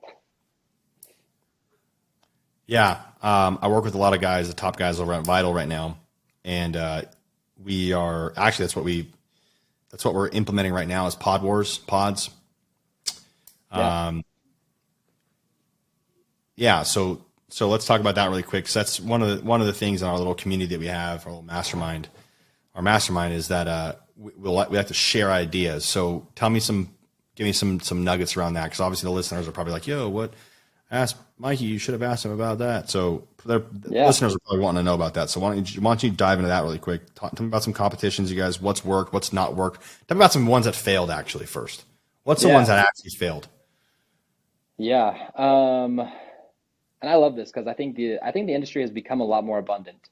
Yeah. I work with a lot of guys, the top guys over at Vital right now. And we are actually, that's what we're implementing right now is pods. Yeah. Yeah. So let's talk about that really quick. 'Cause that's one of the things in our little community that we have, our little mastermind. Our mastermind is that we like to share ideas. So give me some nuggets around that, because obviously the listeners are probably like, "Yo, what? Ask Mikey. You should have asked him about that." So the listeners are probably wanting to know about that. So why don't you dive into that really quick? Talk to me about some competitions, you guys. What's worked? What's not worked? Talk about some ones that failed actually first. What's the ones that actually failed? Yeah. And I love this because I think the industry has become a lot more abundant,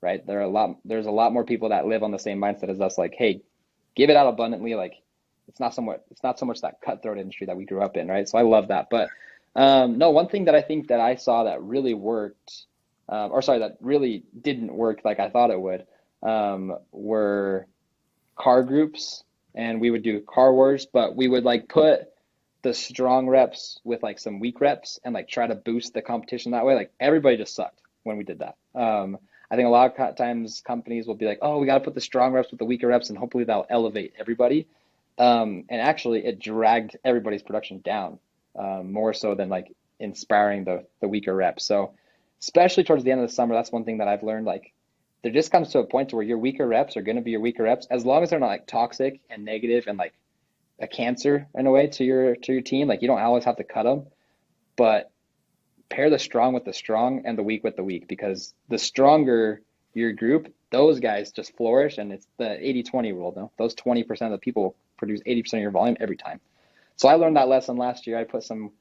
right? There's a lot more people that live on the same mindset as us, like, hey, give it out abundantly. Like it's not so much that cutthroat industry that we grew up in, right? So I love that. But no, one thing that I think that I saw that really worked, that really didn't work like I thought it would, were car groups, and we would do car wars, but we would like put the strong reps with like some weak reps and like try to boost the competition that way. Like everybody just sucked when we did that. I think a lot of times companies will be like, oh, we got to put the strong reps with the weaker reps and hopefully that'll elevate everybody. And actually it dragged everybody's production down, more so than like inspiring the weaker reps. So especially towards the end of the summer, that's one thing that I've learned. Like there just comes to a point where your weaker reps are going to be your weaker reps, as long as they're not like toxic and negative and like a cancer in a way to your team. Like you don't always have to cut them, but pair the strong with the strong and the weak with the weak, because the stronger your group, those guys just flourish. And it's the 80-20 rule. No? Those 20% of the people produce 80% of your volume every time. So I learned that lesson last year. I put some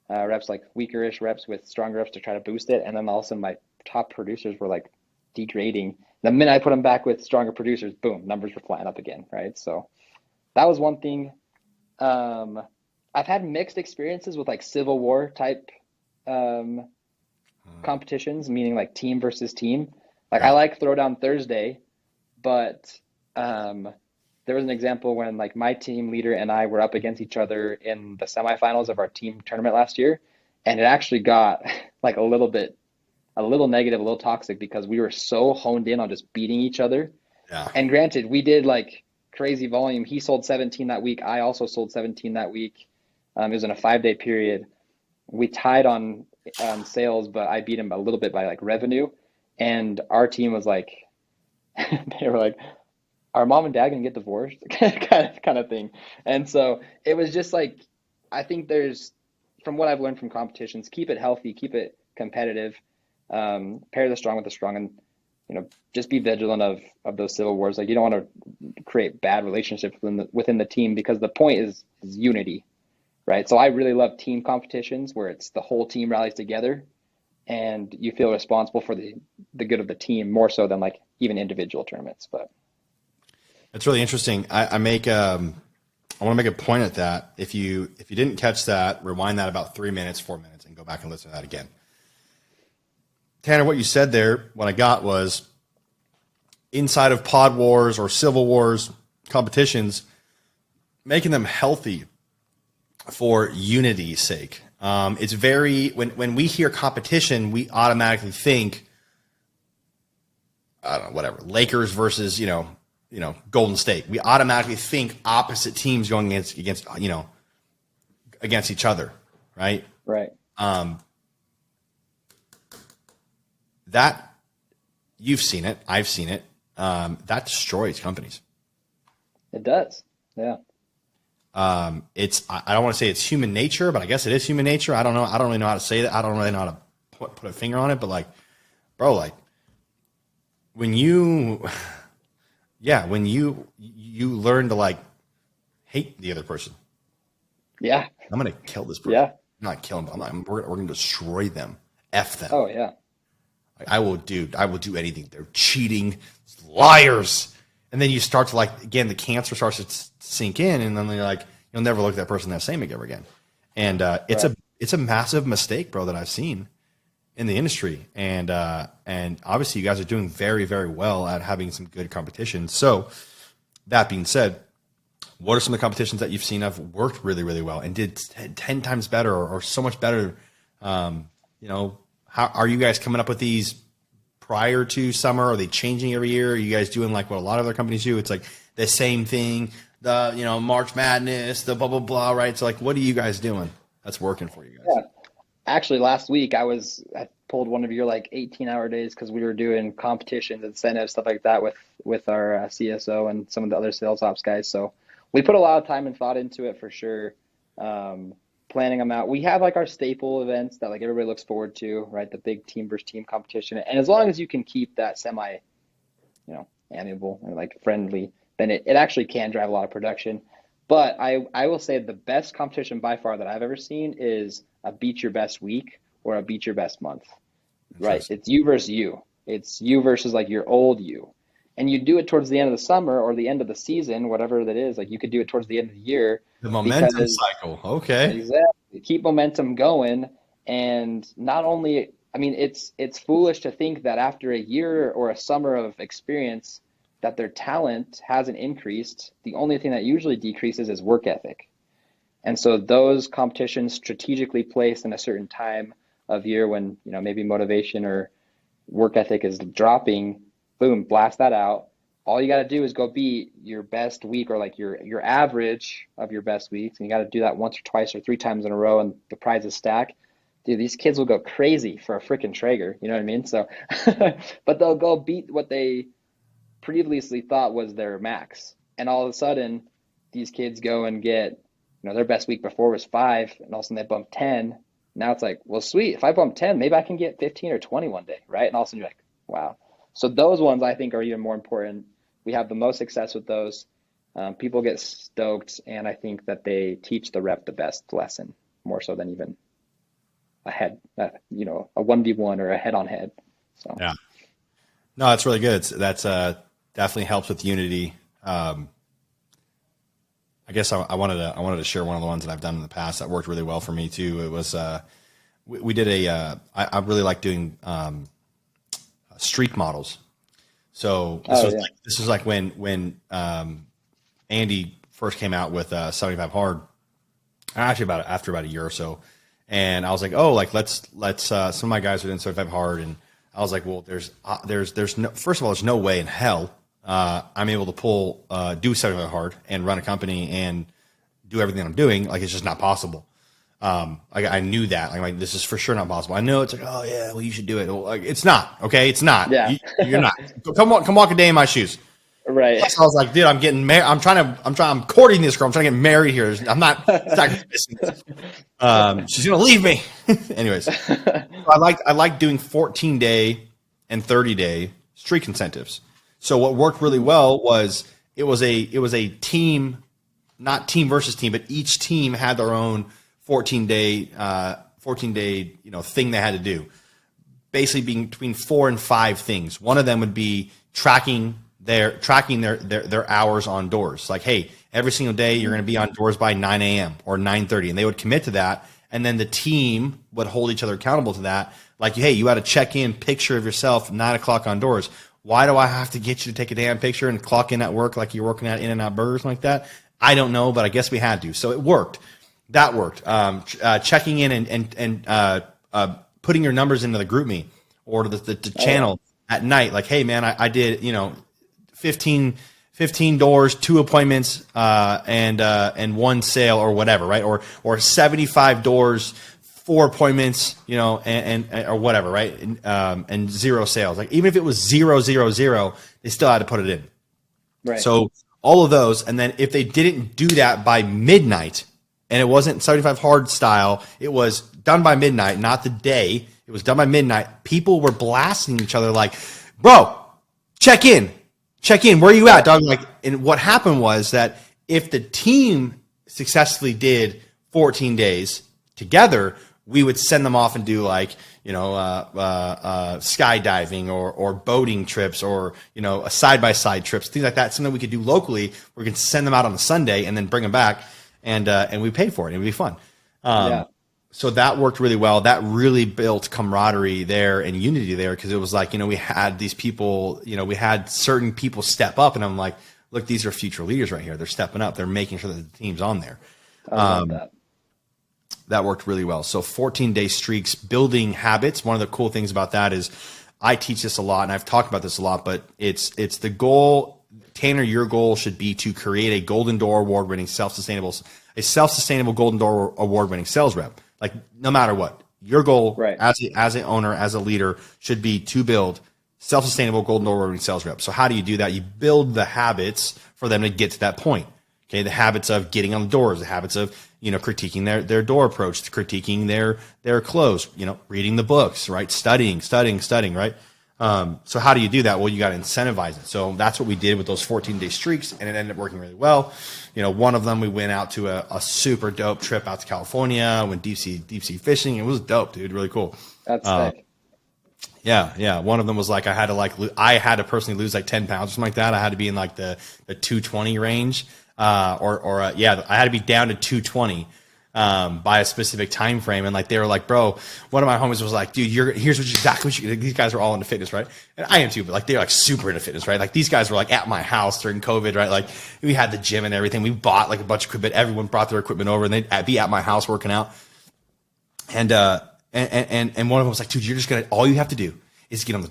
reps, like weaker-ish reps with stronger reps to try to boost it. And then all of a sudden my top producers were like degrading. The minute I put them back with stronger producers, boom, numbers were flying up again, right? So that was one thing. I've had mixed experiences with like Civil War type competitions, meaning like team versus team. Like I like Throwdown Thursday, but there was an example when like my team leader and I were up against each other in the semifinals of our team tournament last year, and it actually got like a little negative, a little toxic, because we were so honed in on just beating each other. Yeah. And granted, we did like crazy volume. He sold 17 that week. I also sold 17 that week. It was in a 5-day period. We tied on sales, but I beat him a little bit by like revenue. And our team was like, they were like, "Are mom and dad gonna get divorced?" kind of thing. And so it was just like, I think from what I've learned from competitions, keep it healthy, keep it competitive, pair the strong with the strong, and just be vigilant of those civil wars. Like you don't want to create bad relationships within the team, because the point is unity, right? So I really love team competitions where it's the whole team rallies together and you feel responsible for the good of the team, more so than like even individual tournaments. But it's really interesting. I want to make a point at that. If you didn't catch that, rewind that about 3 minutes, 4 minutes, and go back and listen to that again. Tanner, what you said there, what I got was inside of pod wars or civil wars competitions, making them healthy for unity's sake. It's very, when we hear competition, we automatically think, I don't know, whatever, Lakers versus, Golden State. We automatically think opposite teams going against each other, right? Right. That, you've seen it, I've seen it. That destroys companies. It does. Yeah. I don't want to say it's human nature, but I guess it is human nature. I don't know. I don't really know how to say that. I don't really know how to put a finger on it, but like, bro, like when you learn to like hate the other person. Yeah. I'm going to kill this person. Yeah. I'm not killing them. We're going to destroy them. F them. Oh yeah. Like, I will do anything. They're cheating, liars. And then you start to like, again, the cancer starts to sink in, and then you're like, you'll never look at that person that same ever again. And it's a massive mistake, bro, that I've seen in the industry. And obviously you guys are doing very, very well at having some good competition. So that being said, what are some of the competitions that you've seen have worked really, really well and did 10 times better or so much better? How are you guys coming up with these prior to summer? Are they changing every year? Are you guys doing like what a lot of other companies do? It's like the same thing, the, March Madness, the blah, blah, blah, right? So like, what are you guys doing that's working for you guys? Yeah. Actually, last week I pulled one of your like 18-hour days because we were doing competitions, incentives, stuff like that with our CSO and some of the other sales ops guys. So we put a lot of time and thought into it for sure. Planning them out. We have like our staple events that like everybody looks forward to, right? The big team versus team competition. And as long as you can keep that semi, amiable and like friendly, then it actually can drive a lot of production. But I will say the best competition by far that I've ever seen is a beat your best week or a beat your best month, right? It's you versus you. It's you versus like your old you. And you do it towards the end of the summer or the end of the season, whatever that is. Like you could do it towards the end of the year. The momentum cycle. Okay. Exactly. Keep momentum going. And not only, I mean, it's foolish to think that after a year or a summer of experience that their talent hasn't increased. The only thing that usually decreases is work ethic. And so those competitions strategically placed in a certain time of year when, maybe motivation or work ethic is dropping, boom, blast that out. All you got to do is go beat your best week or like your average of your best weeks. And you got to do that once or twice or 3 times in a row and the prizes stack. Dude, these kids will go crazy for a freaking Traeger. You know what I mean? So, but they'll go beat what they previously thought was their max. And all of a sudden, these kids go and get, their best week before was 5, and all of a sudden they bump 10. Now it's like, well, sweet. If I bump 10, maybe I can get 15 or 20 one day, right? And all of a sudden you're like, wow. So those ones I think are even more important. We have the most success with those. People get stoked, and I think that they teach the rep the best lesson, more so than even a 1v1 or a head-on-head. So yeah, no, that's really good. That's definitely helps with unity. I guess I wanted to share one of the ones that I've done in the past that worked really well for me too. It was we did I really like doing streak models. So this was like when Andy first came out with 75 hard. Actually, after about a year or so, and I was like, oh, like let's some of my guys are doing 75 hard, and I was like, well, there's no, first of all, there's no way in hell I'm able to do 75 hard and run a company and do everything I'm doing. Like it's just not possible. I knew that. Like this is for sure not possible. I know it's like, oh yeah, well you should do it. Well, like it's not. Okay, it's not. Yeah. You're not. Come walk a day in my shoes. Right. So I was like, dude, I'm getting married. I'm courting this girl. I'm trying to get married here. I'm not. She's gonna leave me. Anyways, I like doing 14-day and 30-day streak incentives. So what worked really well was it was a team, not team versus team, but each team had their own 14-day thing they had to do. Basically being between 4 and 5 things. One of them would be tracking their hours on doors. Like, hey, every single day you're going to be on doors by 9 a.m. or 9:30, and they would commit to that. And then the team would hold each other accountable to that. Like, hey, you had a check-in picture of yourself 9 o'clock on doors. Why do I have to get you to take a damn picture and clock in at work like you're working at In-N-Out Burgers like that? I don't know, but I guess we had to. So it worked. That worked. Checking in and putting your numbers into the group me or the channel at night. Like, hey, man, I did, 15 doors, 2 appointments, and 1 sale or whatever, right? Or 75 doors, 4 appointments, and or whatever, right? And 0 sales. Like even if it was 0, 0, 0, they still had to put it in. Right. So all of those, and then if they didn't do that by midnight, and it wasn't 75 hard style, it was done by midnight, not the day. It was done by midnight. People were blasting each other like, bro, check in. Where are you at, dog? Like, and what happened was that if the team successfully did 14 days together, we would send them off and do like, skydiving or boating trips or, a side-by-side trips, things like that. Something we could do locally. We can send them out on a Sunday and then bring them back and we paid for it. It would be fun. So that worked really well. That really built camaraderie there and unity there because it was like, we had these people, we had certain people step up and I'm like, look, these are future leaders right here. They're stepping up. They're making sure that the team's on there. I love that. That worked really well. So 14-day streaks, building habits. One of the cool things about that is I teach this a lot, and I've talked about this a lot, but it's the goal. Tanner, your goal should be to create a Golden Door award-winning, self-sustainable Golden Door award-winning sales rep. Like, no matter what, your goal as an owner, as a leader, should be to build self-sustainable Golden Door award-winning sales rep. So how do you do that? You build the habits for them to get to that point. Okay, the habits of getting on the doors, the habits of critiquing their door approach, critiquing their close, reading the books, right? Studying, right? So how do you do that? Well, you got to incentivize it. So that's what we did with those 14-day streaks, and it ended up working really well. One of them, we went out to a super dope trip out to California, went deep sea fishing. It was dope, dude. Really cool. That's sick. Yeah. One of them was like I had to personally lose like 10 pounds or something like that. I had to be in like the 220 range. I had to be down to 220 by a specific time frame, and like they were like, bro, one of my homies was like, dude, here's exactly what you. These guys are all into fitness, right? And I am too, but like they're like super into fitness, right? Like these guys were like at my house during COVID, right? Like we had the gym and everything. We bought like a bunch of equipment. Everyone brought their equipment over, and they'd be at my house working out. And one of them was like, dude, all you have to do is get on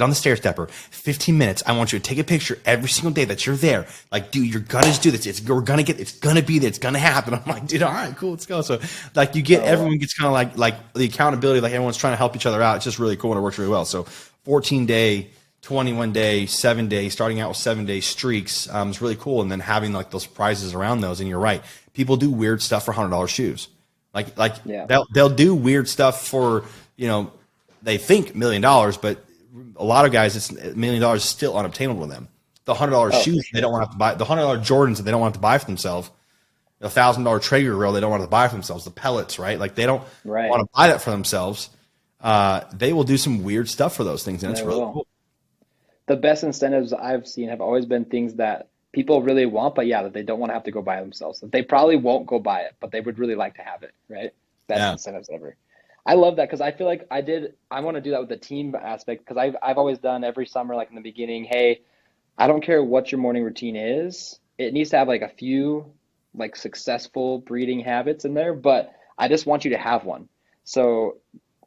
the stair stepper. 15 minutes. I want you to take a picture every single day that you're there. Like, dude, you're gonna do this. It's gonna be there. It's gonna happen. I'm like, dude, all right, cool, let's go. So like everyone gets kind of like the accountability, like everyone's trying to help each other out. It's just really cool and it works really well. So 14-day, 21-day, 7-day, starting out with 7-day streaks is really cool. And then having like those prizes around those. And you're right. People do weird stuff for $100 shoes. They'll do weird stuff for, they think $1 million, but a lot of guys, it's $1 million is still unobtainable to them. The $100 shoes they don't want to have to buy, the $100 Jordans that they don't want to buy for themselves, the $1,000 Traeger grill they don't want to buy for themselves, the pellets, right? Like they don't want to buy that for themselves. They will do some weird stuff for those things, and it's really cool. The best incentives I've seen have always been things that people really want, but that they don't want to have to go buy themselves. They probably won't go buy it, but they would really like to have it, right? Best incentives ever. I love that because I feel like I want to do that with the team aspect because I've always done every summer, like in the beginning, hey, I don't care what your morning routine is. It needs to have like a few like successful breeding habits in there, but I just want you to have one. So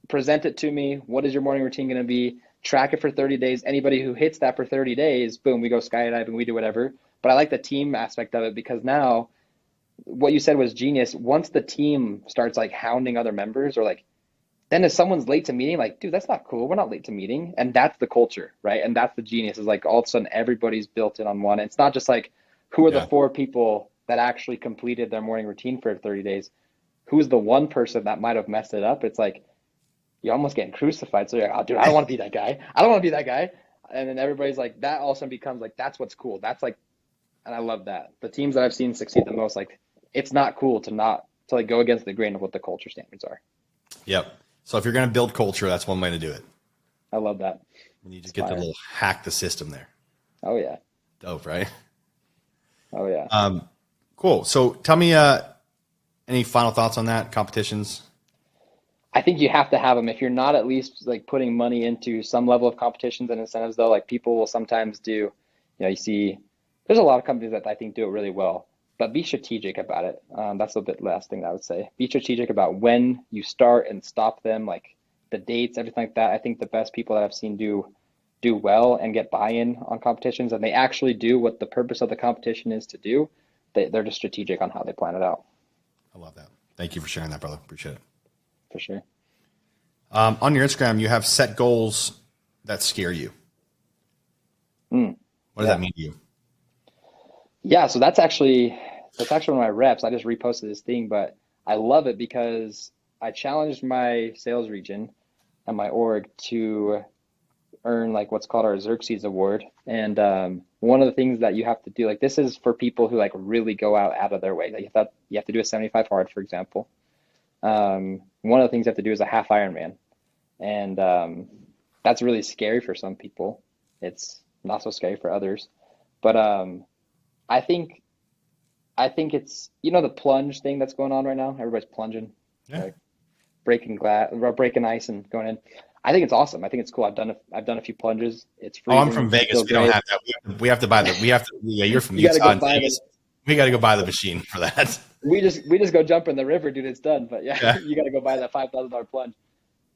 present it to me. What is your morning routine going to be? Track it for 30 days. Anybody who hits that for 30 days, boom, we go skydiving, we do whatever. But I like the team aspect of it because now what you said was genius. Once the team starts like hounding other members or like, then if someone's late to meeting, like, dude, that's not cool. We're not late to meeting. And that's the culture, right? And that's the genius is like all of a sudden everybody's built in on one. It's not just like who are the 4 people that actually completed their morning routine for 30 days? Who's the one person that might have messed it up? It's like you're almost getting crucified. So you're like, oh, dude, I don't want to be that guy. I don't want to be that guy. And then everybody's like, that also becomes like, that's what's cool. That's like, and I love that. The teams that I've seen succeed the most, like, it's not cool to like go against the grain of what the culture standards are. Yep. So if you're going to build culture, that's one way to do it. I love that. And you just get to little hack the system there. Oh yeah. Dope, right? Oh yeah. Cool. So tell me, any final thoughts on that? Competitions? I think you have to have them. If you're not at least like putting money into some level of competitions and incentives, though, like people will sometimes do, you see, there's a lot of companies that I think do it really well, but be strategic about it. That's a bit last thing that I would say. Be strategic about when you start and stop them, like the dates, everything like that. I think the best people that I've seen do well and get buy-in on competitions, and they actually do what the purpose of the competition is to do. They're just strategic on how they plan it out. I love that. Thank you for sharing that, brother. Appreciate it. For sure. On your Instagram, you have set goals that scare you. What does that mean to you? Yeah, so that's actually one of my reps. I just reposted this thing, but I love it because I challenged my sales region and my org to earn like what's called our Xerxes Award. And one of the things that you have to do, like this is for people who like really go out of their way. Like you have to do a 75 hard, for example. One of the things you have to do is a half Ironman. And that's really scary for some people. It's not so scary for others. But I think it's, the plunge thing that's going on right now. Everybody's plunging, like breaking ice and going in. I think it's awesome. I think it's cool. I've done a few plunges. It's Oh, I'm freezing. from Vegas. Feels We don't great. have that. We have to buy the. We have to. Yeah, you're from You got to Utah go and buy Vegas. We got to go buy the machine for that. we just go jump in the river, dude. It's done. But yeah, Yeah. you got to go buy that $5,000 plunge.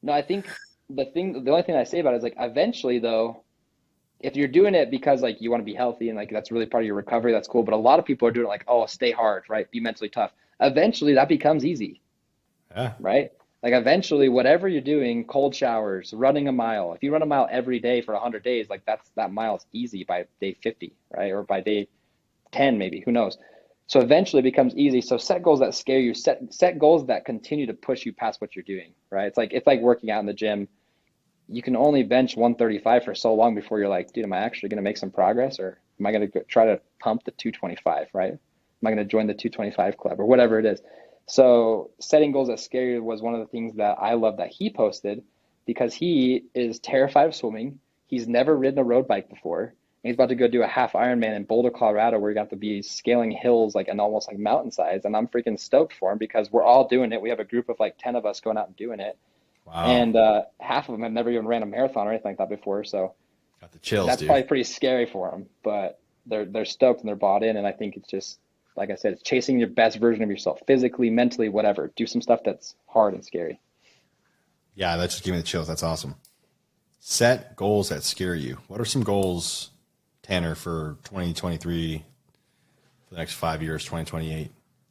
No, I think the only thing I say about it is like eventually though, if you're doing it because like you want to be healthy and like that's really part of your recovery, that's cool. But a lot of people are doing it like, oh, stay hard, right? Be mentally tough. Eventually that becomes easy, Yeah. right? Like eventually whatever you're doing, cold showers, running a mile. If you run a mile every day for 100 days, like that mile is easy by day 50, right? Or by day 10 maybe, who knows? So eventually it becomes easy. So set goals that scare you, set goals that continue to push you past what you're doing, right? It's like working out in the gym. You can only bench 135 for so long before you're like, dude, am I actually going to make some progress, or am I going to try to pump the 225, right? Am I going to join the 225 club or whatever it is? So setting goals that scare you was one of the things that I love that he posted, because he is terrified of swimming. He's never ridden a road bike before. And he's about to go do a half Ironman in Boulder, Colorado, where you got to be scaling hills like and almost like mountainsides. And I'm freaking stoked for him because we're all doing it. We have a group of like 10 of us going out and doing it. Wow. And half of them have never even ran a marathon or anything like that before. So Got the chills, that's dude. probably pretty scary for them, but they're stoked and they're bought in. And I think it's just, like I said, it's chasing your best version of yourself, physically, mentally, whatever. Do some stuff that's hard and scary. Yeah, that just gave me the chills. That's awesome. Set goals that scare you. What are some goals, Tanner, for 2023, for the next 5 years, 2028,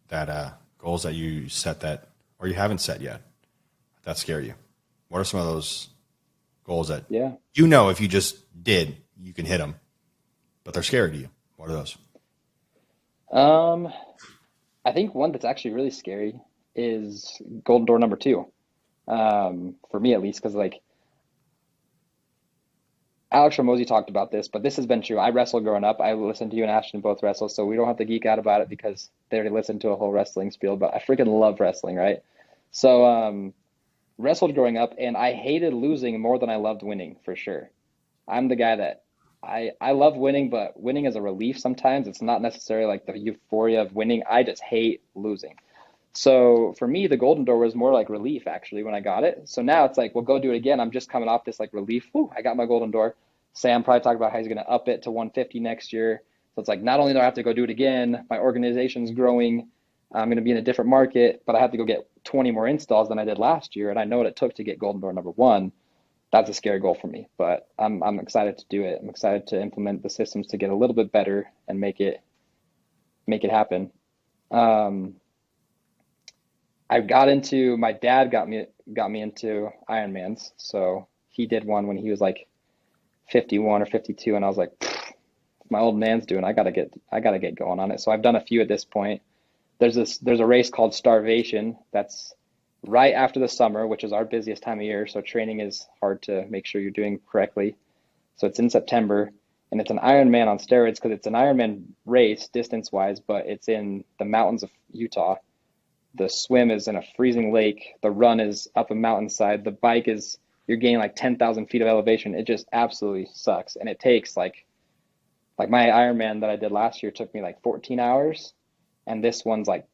that goals that you set that, or you haven't set yet, that scare you? What are some of those goals that Yeah. you know if you just did, you can hit them, but they're scary to you? What are those? I think one that's actually really scary is Golden Door number 2. For me at least, because like Alex Ramosi talked about this, but this has been true. I wrestled growing up. I listened to you and Ashton both wrestle, so we don't have to geek out about it because they already listened to a whole wrestling spiel, but I freaking love wrestling, right? So wrestled growing up, and I hated losing more than I loved winning, for sure. I'm the guy that I love winning, but winning is a relief sometimes. It's not necessarily like the euphoria of winning. I just hate losing. So for me, the Golden Door was more like relief actually when I got it. So now it's like, well, go do it again. I'm just coming off this like relief. Whew, I got my Golden Door. Sam probably talked about how he's going to up it to 150 next year. So it's like, not only do I have to go do it again, my organization's growing. I'm going to be in a different market, but I have to go get 20 more installs than I did last year. And I know what it took to get Golden Door number 1. That's a scary goal for me, but I'm excited to do it. I'm excited to implement the systems to get a little bit better and make it happen. I got into, my dad got me into Ironmans. So he did one when he was like 51 or 52, and I was like, my old man's doing, I gotta get going on it. So I've done a few at this point. There's a race called Starvation that's right after the summer, which is our busiest time of year. So training is hard to make sure you're doing correctly. So it's in September, and it's an Ironman on steroids because it's an Ironman race distance wise, but it's in the mountains of Utah. The swim is in a freezing lake. The run is up a mountainside. The bike is, you're gaining like 10,000 feet of elevation. It just absolutely sucks. And it takes like my Ironman that I did last year took me like 14 hours. And this one's like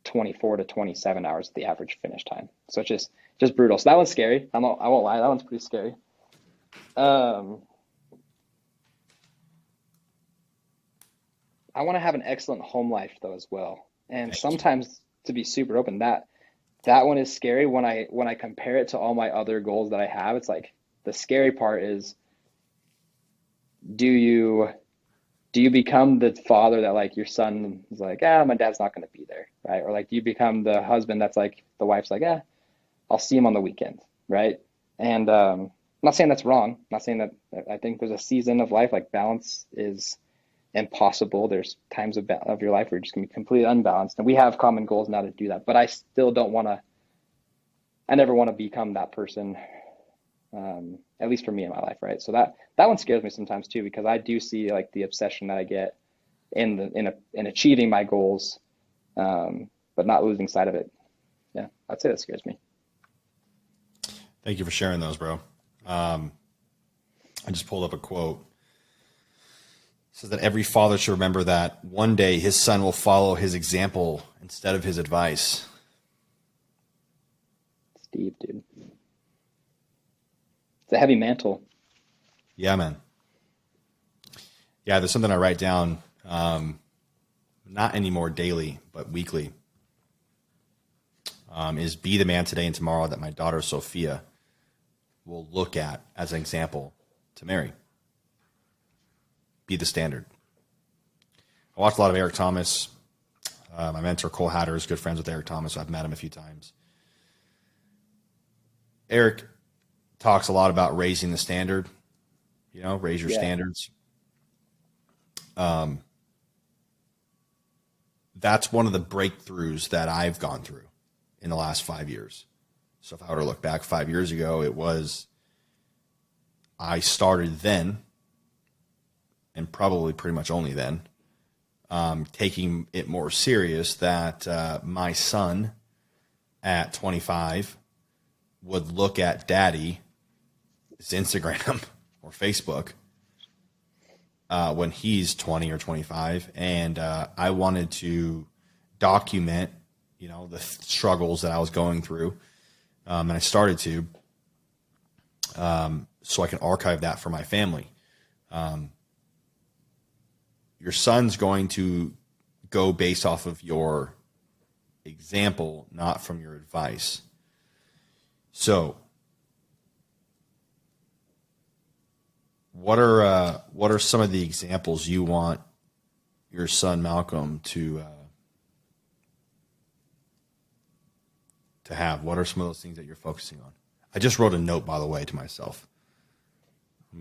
24 to 27 hours at the average finish time. So it's just brutal. So that one's scary. I won't lie. That one's pretty scary. I want to have an excellent home life though as well. And sometimes, to be super open, that one is scary when I compare it to all my other goals that I have. It's like the scary part is, do you become the father that like your son is like, my dad's not going to be there, right? Or like, do you become the husband that's like, the wife's like, I'll see him on the weekends, right? And I'm not saying that's wrong. I'm not saying that. I think there's a season of life, like balance is impossible. There's times of your life where you're just gonna be completely unbalanced, and we have common goals now to do that. But I still don't want to. I never want to become that person. At least for me in my life, right? So that one scares me sometimes too, because I do see like the obsession that I get in achieving my goals, but not losing sight of it. Yeah, I'd say that scares me. Thank you for sharing those, bro. I just pulled up a quote. It says that every father should remember that one day his son will follow his example instead of his advice. Steve, dude. it's a heavy mantle. Yeah, man. Yeah, there's something I write down, not anymore daily, but weekly, is be the man today and tomorrow that my daughter Sophia will look at as an example to marry. Be the standard. I watch a lot of Eric Thomas. My mentor Cole Hatter is good friends with Eric Thomas, so I've met him a few times. Eric talks a lot about raising the standard, raise your standards. That's one of the breakthroughs that I've gone through in the last 5 years. So if I were to look back 5 years ago, it was, I started then, and probably pretty much only then, taking it more serious that my son at 25 would look at daddy's Instagram or Facebook when he's 20 or 25. And I wanted to document, the struggles that I was going through. And I started to, so I can archive that for my family. Your son's going to go based off of your example, not from your advice. So what are some of the examples you want your son Malcolm to have? What are some of those things that you're focusing on? I just wrote a note, by the way, to myself.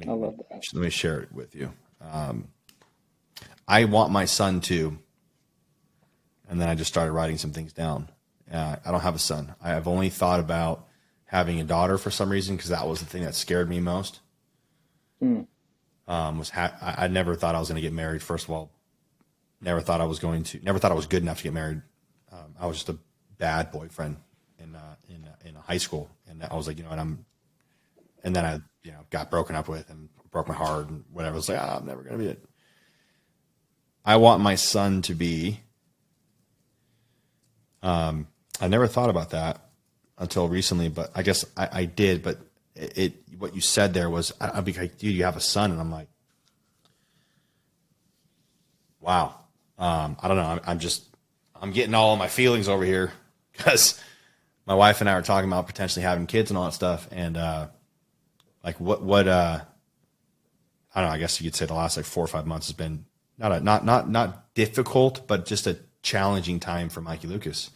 I love that. Let me share it with you. I want my son to, and then I just started writing some things down. I don't have a son. I've only thought about having a daughter for some reason, because that was the thing that scared me most. I never thought I was going to get married. First of all, never thought I was good enough to get married. I was just a bad boyfriend in high school, and I was like, and then I got broken up with and broke my heart and whatever. I was like, I'm never going to be it. I want my son to be. I never thought about that until recently, but I guess I did. But what you said there was, I'd be like, dude, you have a son, and I'm like, wow. I don't know. I'm getting all of my feelings over here because my wife and I are talking about potentially having kids and all that stuff, and like what I don't know. I guess you could say the last 4 or 5 months has been not difficult, but just a challenging time for Mikey Lucas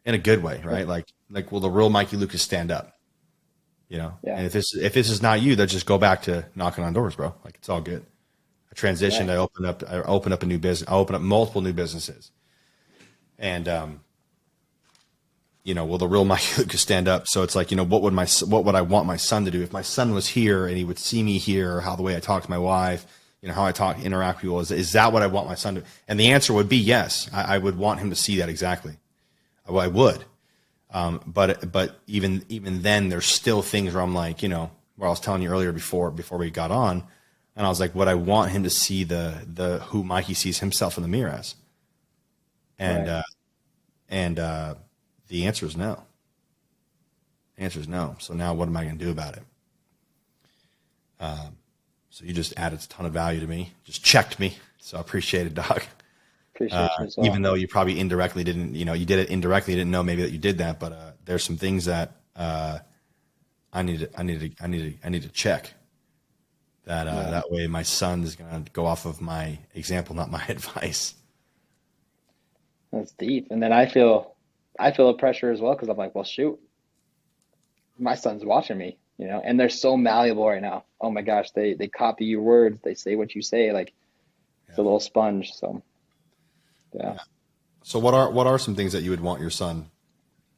in a good way, right? Like will the real Mikey Lucas stand up? Yeah. And if this is not you, then just go back to knocking on doors, bro. Like, it's all good. I transitioned. Right. I opened up a new business. I opened up multiple new businesses, and will the real Mikey Lucas stand up? So it's like, what would I want my son to do if my son was here and he would see me here, or how the way I talk to my wife, how I interact with people, is that what I want my son to? And the answer would be yes. I would want him to see that exactly. I would. But even then, there's still things where I'm like, where I was telling you earlier before we got on, and I was like, would I want him to see the who Mikey sees himself in the mirror as? And right. The answer is no. The answer is no. So now what am I going to do about it? So you just added a ton of value to me. Just checked me. So I appreciate it, dog. Appreciate you as well. Even though you probably indirectly didn't, you did it indirectly, didn't know maybe that you did that, but there's some things that I need to check. That way my son is going to go off of my example, not my advice. That's deep. And then I feel a pressure as well, because I'm like, well, shoot, my son's watching me, and they're so malleable right now. Oh my gosh, they copy your words, they say what you say, like it's a little sponge. So yeah. So what are some things that you would want your son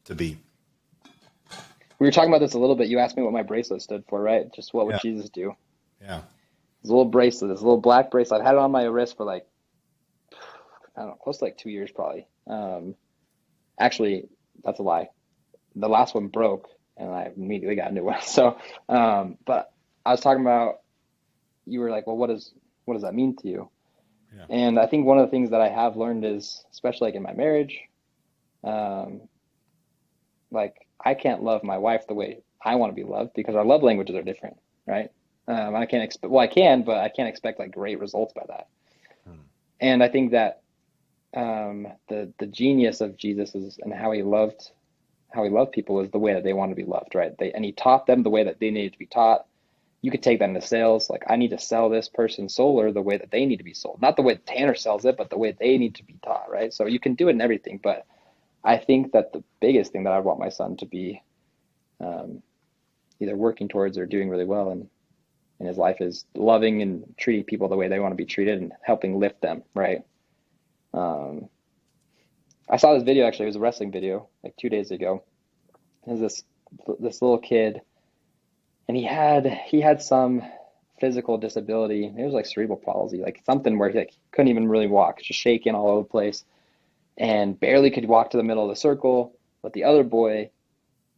to be? We were talking about this a little bit. You asked me what my bracelet stood for, right? Just what would Jesus do? Yeah. This little bracelet, this little black bracelet. I've had it on my wrist for I don't know, close to 2 years probably. Actually, that's a lie. The last one broke, and I immediately got a new one. So, but I was talking about, you were like, well, what does that mean to you? Yeah. And I think one of the things that I have learned is, especially in my marriage, I can't love my wife the way I want to be loved, because our love languages are different, right? I can't expect, well, I can, but I can't expect like great results by that. Hmm. And I think that the genius of Jesus is and how he loved people is the way that they want to be loved, right? And he taught them the way that they needed to be taught. You could take that into sales. Like I need to sell this person solar the way that they need to be sold, not the way Tanner sells it, but the way they need to be taught, right? So you can do it in everything, but I think that the biggest thing that I want my son to be um, either working towards or doing really well in his life is loving and treating people the way they want to be treated and helping lift them, right? Um, I saw this video actually. It was a wrestling video like 2 days ago. It was this little kid, and he had some physical disability. It was like cerebral palsy, like something where he like couldn't even really walk, just shaking all over the place, and barely could walk to the middle of the circle. But the other boy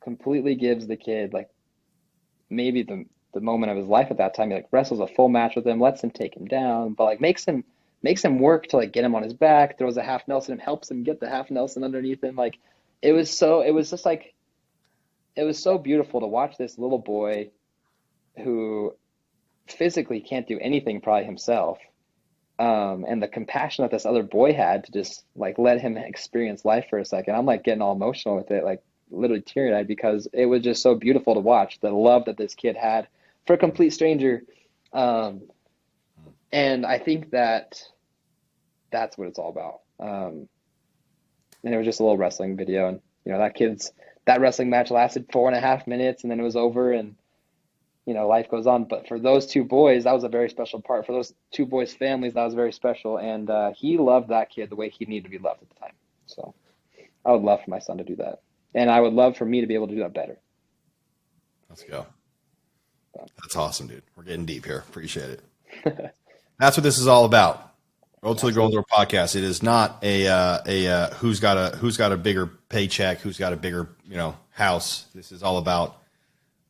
completely gives the kid like maybe the moment of his life at that time. He like wrestles a full match with him, lets him take him down, but like makes him work to like get him on his back, throws a half Nelson and helps him get the half Nelson underneath him. Like it was just like it was so beautiful to watch this little boy who physically can't do anything probably himself. And the compassion that this other boy had to just like let him experience life for a second. I'm like getting all emotional with it, like literally teary-eyed because it was just so beautiful to watch the love that this kid had for a complete stranger. Um, and I think that that's what it's all about. And it was just a little wrestling video, and that wrestling match lasted 4.5 minutes, and then it was over, and life goes on. But for those two boys, that was a very special part. For those two boys' families, that was very special, and he loved that kid the way he needed to be loved at the time. So I would love for my son to do that, and I would love for me to be able to do that better. Let's go. So. That's awesome, dude. We're getting deep here. Appreciate it. That's what this is all about. Road to the Golden Door podcast. It is not a who's got a bigger paycheck, who's got a bigger house. This is all about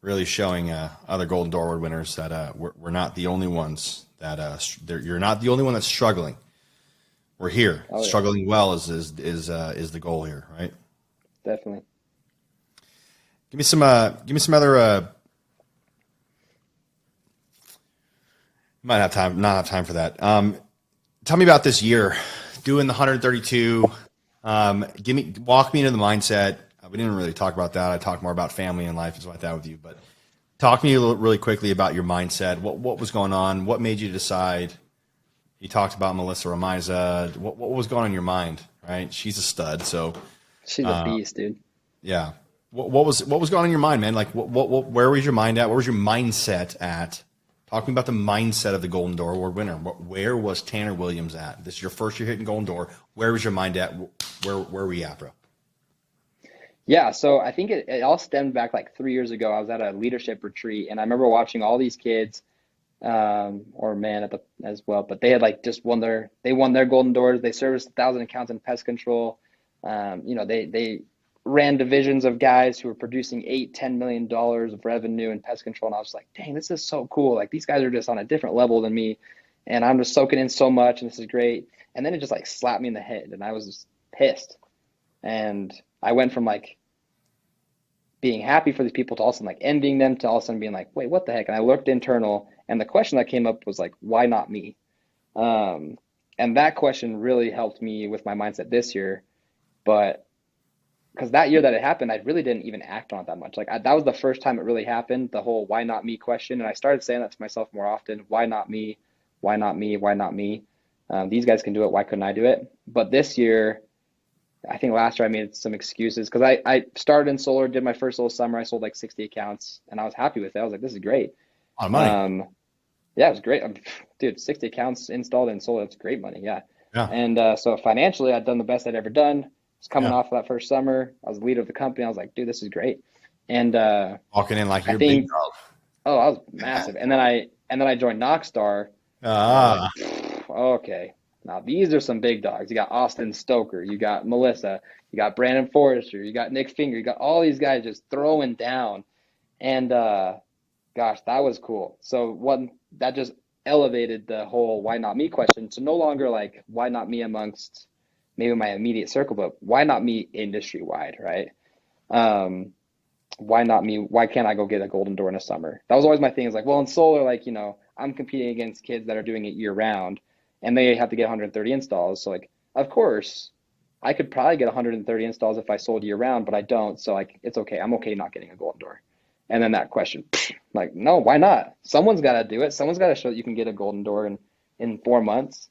really showing other Golden Door Award winners that we're not the only ones that you're not the only one that's struggling. We're here. Oh, yeah. Struggling well is the goal here, right? Definitely. Give me some other. Might have time, not have time for that. Tell me about this year, doing the 132. Walk me into the mindset. We didn't really talk about that. I talked more about family and life and stuff like that with you. But talk to me really quickly about your mindset. What was going on? What made you decide? You talked about Melissa Ramiza. What was going on in your mind? Right, she's a stud. So She's a beast, dude. yeah. What was going on in your mind, man? Like where was your mind at? Where was your mindset at? Talk to me about the mindset of the Golden Door Award winner. Where was Tanner Williams at? This is your first year hitting Golden Door. Where was your mind at? Where were we at, bro? Yeah, so I think it all stemmed back like 3 years ago. I was at a leadership retreat, and I remember watching all these kids, or men as well, but they had like just won their Golden Doors. They serviced 1,000 accounts in pest control. They ran divisions of guys who were producing $8-10 million of revenue in pest control, and I was like, dang, this is so cool. Like these guys are just on a different level than me, and I'm just soaking in so much, and this is great. And then it just like slapped me in the head, and I was just pissed. And I went from like being happy for these people to also like envying them to all of a sudden being like, wait, what the heck? And I looked internal, and the question that came up was like, why not me? And that question really helped me with my mindset this year. But because that year that it happened, I really didn't even act on it that much. Like that was the first time it really happened, the whole why not me question. And I started saying that to myself more often. Why not me? Why not me? Why not me? These guys can do it. Why couldn't I do it? But this year, I think last year I made some excuses because I started in solar, did my first little summer. I sold like 60 accounts, and I was happy with it. I was like, this is great. A lot of money. Yeah, it was great. Dude, 60 accounts installed in solar, that's great money. Yeah. Yeah. And so financially, I'd done the best I'd ever done. I was coming off of that first summer. I was the leader of the company. I was like, dude, this is great. And walking in like you're big dog. Oh, I was massive. And then I joined Knockstar. Okay. Now these are some big dogs. You got Austin Stoker, you got Melissa, you got Brandon Forrester, you got Nick Finger, you got all these guys just throwing down. And gosh, that was cool. So that just elevated the whole why not me question. So no longer like why not me amongst maybe my immediate circle, but why not me industry wide, right? why not me? Why can't I go get a golden door in the summer? That was always my thing. Is like, well, in solar, like, I'm competing against kids that are doing it year round and they have to get 130 installs. So like, of course, I could probably get 130 installs if I sold year round, but I don't. So like, it's okay. I'm okay not getting a golden door. And then that question, like, no, why not? Someone's got to do it. Someone's got to show that you can get a golden door in 4 months.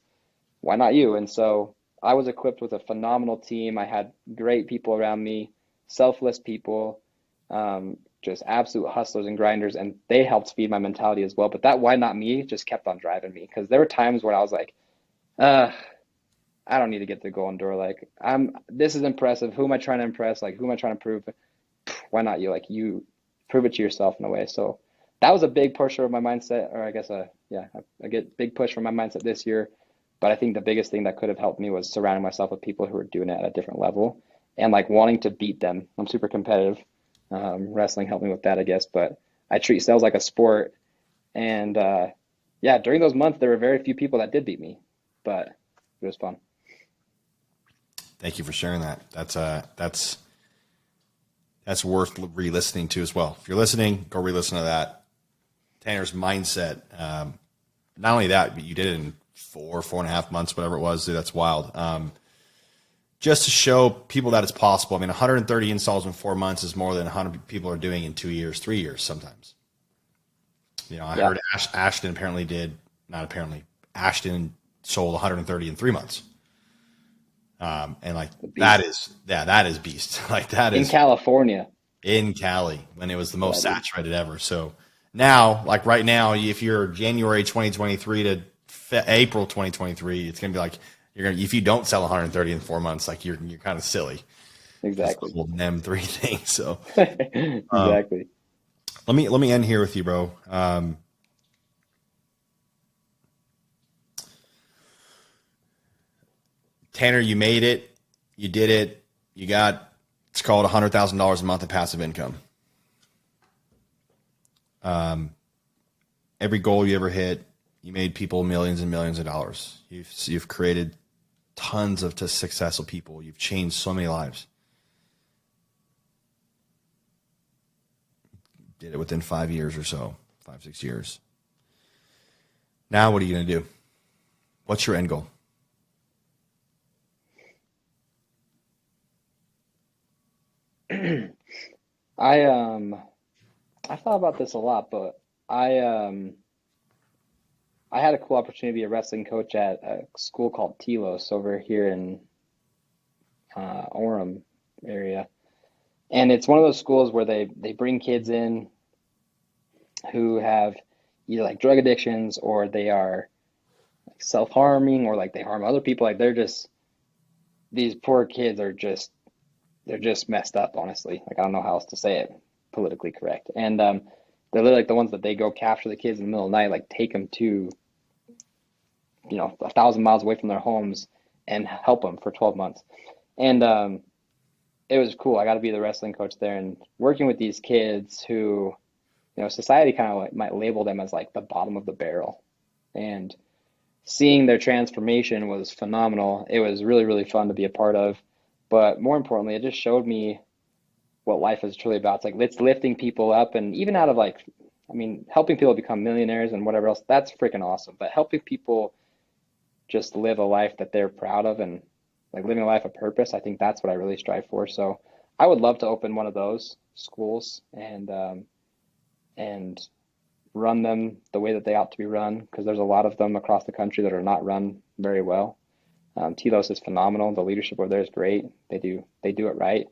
Why not you? And so I was equipped with a phenomenal team. I had great people around me, selfless people, just absolute hustlers and grinders, and they helped feed my mentality as well. But that why not me just kept on driving me, because there were times where I was like, I don't need to get the golden door. Like, this is impressive. Who am I trying to impress? Like, who am I trying to prove? Why not you? Like, you prove it to yourself in a way. So that was a big pusher of my mindset, or I guess I get big push from my mindset this year. But I think the biggest thing that could have helped me was surrounding myself with people who are doing it at a different level and like wanting to beat them. I'm super competitive. Wrestling helped me with that, I guess, but I treat sales like a sport. And yeah, during those months, there were very few people that did beat me, but it was fun. Thank you for sharing that. That's worth re-listening to as well. If you're listening, go re-listen to that. Tanner's mindset. Not only that, but you did it in 4.5 months, whatever it was. Dude, that's wild. Just to show people that it's possible. I mean, 130 installs in 4 months is more than 100 people are doing in 2 years, 3 years sometimes. I heard Ashton Ashton sold 130 in 3 months. And like that is beast. Like that is in California, in Cali, when it was the most saturated ever. So now, like right now, if you're January 2023 to April 2023, it's gonna be like if you don't sell 130 in 4 months, like you're kind of silly. Exactly. Them three things. So exactly. Let me end here with you, bro. Tanner, you made it. You did it. You got, it's called $100,000 a month of passive income. Every goal you ever hit, you made people millions and millions of dollars. You've created tons of successful people. You've changed so many lives. Did it within 5 years or so, 5-6 years. Now, what are you going to do? What's your end goal? I thought about this a lot, but I had a cool opportunity to be a wrestling coach at a school called Telos over here in Orem area. And it's one of those schools where they bring kids in who have either like drug addictions or they are like self-harming or like they harm other people. Like these poor kids are they're just messed up, honestly. Like I don't know how else to say it politically correct. And they're literally like the ones that they go capture the kids in the middle of the night, like take them to 1,000 miles away from their homes and help them for 12 months. And it was cool. I got to be the wrestling coach there and working with these kids who, society kind of like might label them as like the bottom of the barrel. And seeing their transformation was phenomenal. It was really, really fun to be a part of. But more importantly, it just showed me what life is truly about. It's like it's lifting people up, and even out of helping people become millionaires and whatever else, that's freaking awesome. But helping people just live a life that they're proud of and like living a life of purpose, I think that's what I really strive for. So I would love to open one of those schools and run them the way that they ought to be run, because there's a lot of them across the country that are not run very well. Telos is phenomenal. The leadership over there is great. They do it right.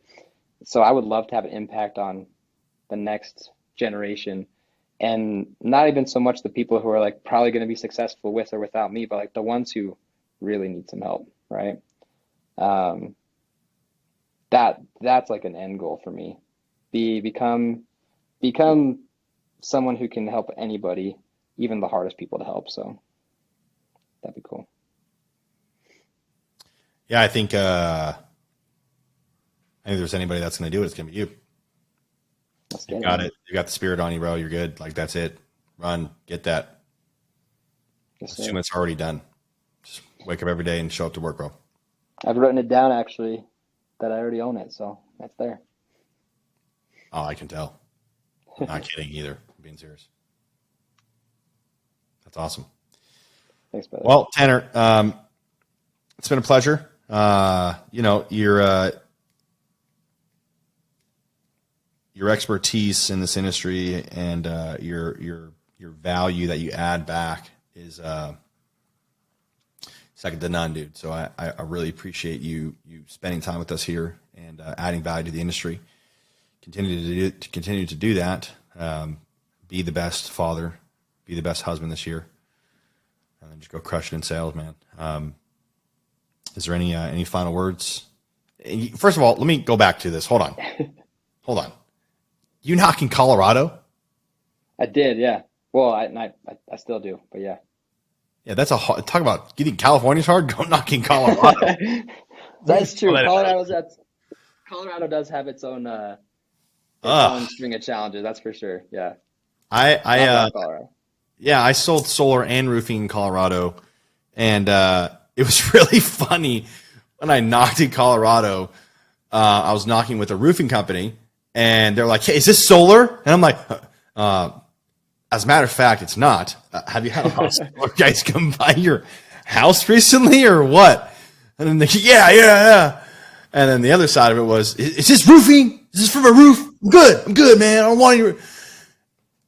So I would love to have an impact on the next generation, and not even so much the people who are like probably going to be successful with or without me, but like the ones who really need some help, right? That's like an end goal for me. Become someone who can help anybody, even the hardest people to help. So that'd be cool. Yeah, I think if there's anybody that's going to do it, it's going to be you. You got it. You got the spirit on you, bro. You're good. Like, that's it. Run. Get that. Assume it's already done. Just wake up every day and show up to work, bro. I've written it down, actually, that I already own it, so that's there. Oh, I can tell. I'm not kidding either. I'm being serious. That's awesome. Thanks, brother. Well, Tanner, it's been a pleasure. Your expertise in this industry and your value that you add back is second to none, dude. So I really appreciate you spending time with us here and adding value to the industry. Continue to do that. Be the best father. Be the best husband this year. And then just go crush it in sales, man. Is there any final words? First of all, let me go back to this. Hold on. You knock in Colorado? I did, yeah. Well, I still do, but yeah. Yeah, that's talk about getting California's hard. Go knock in Colorado. That's true. Colorado does have its own string of challenges. That's for sure. Yeah. Colorado. Yeah, I sold solar and roofing in Colorado, and it was really funny when I knocked in Colorado. I was knocking with a roofing company, and they're like, "Hey, is this solar?" And I'm like, as a matter of fact, it's not. Have you had a lot of solar guys come by your house recently, or what? And then they, yeah. And then the other side of it was, is this roofing? Is this from a roof? I'm good, man. I don't want you.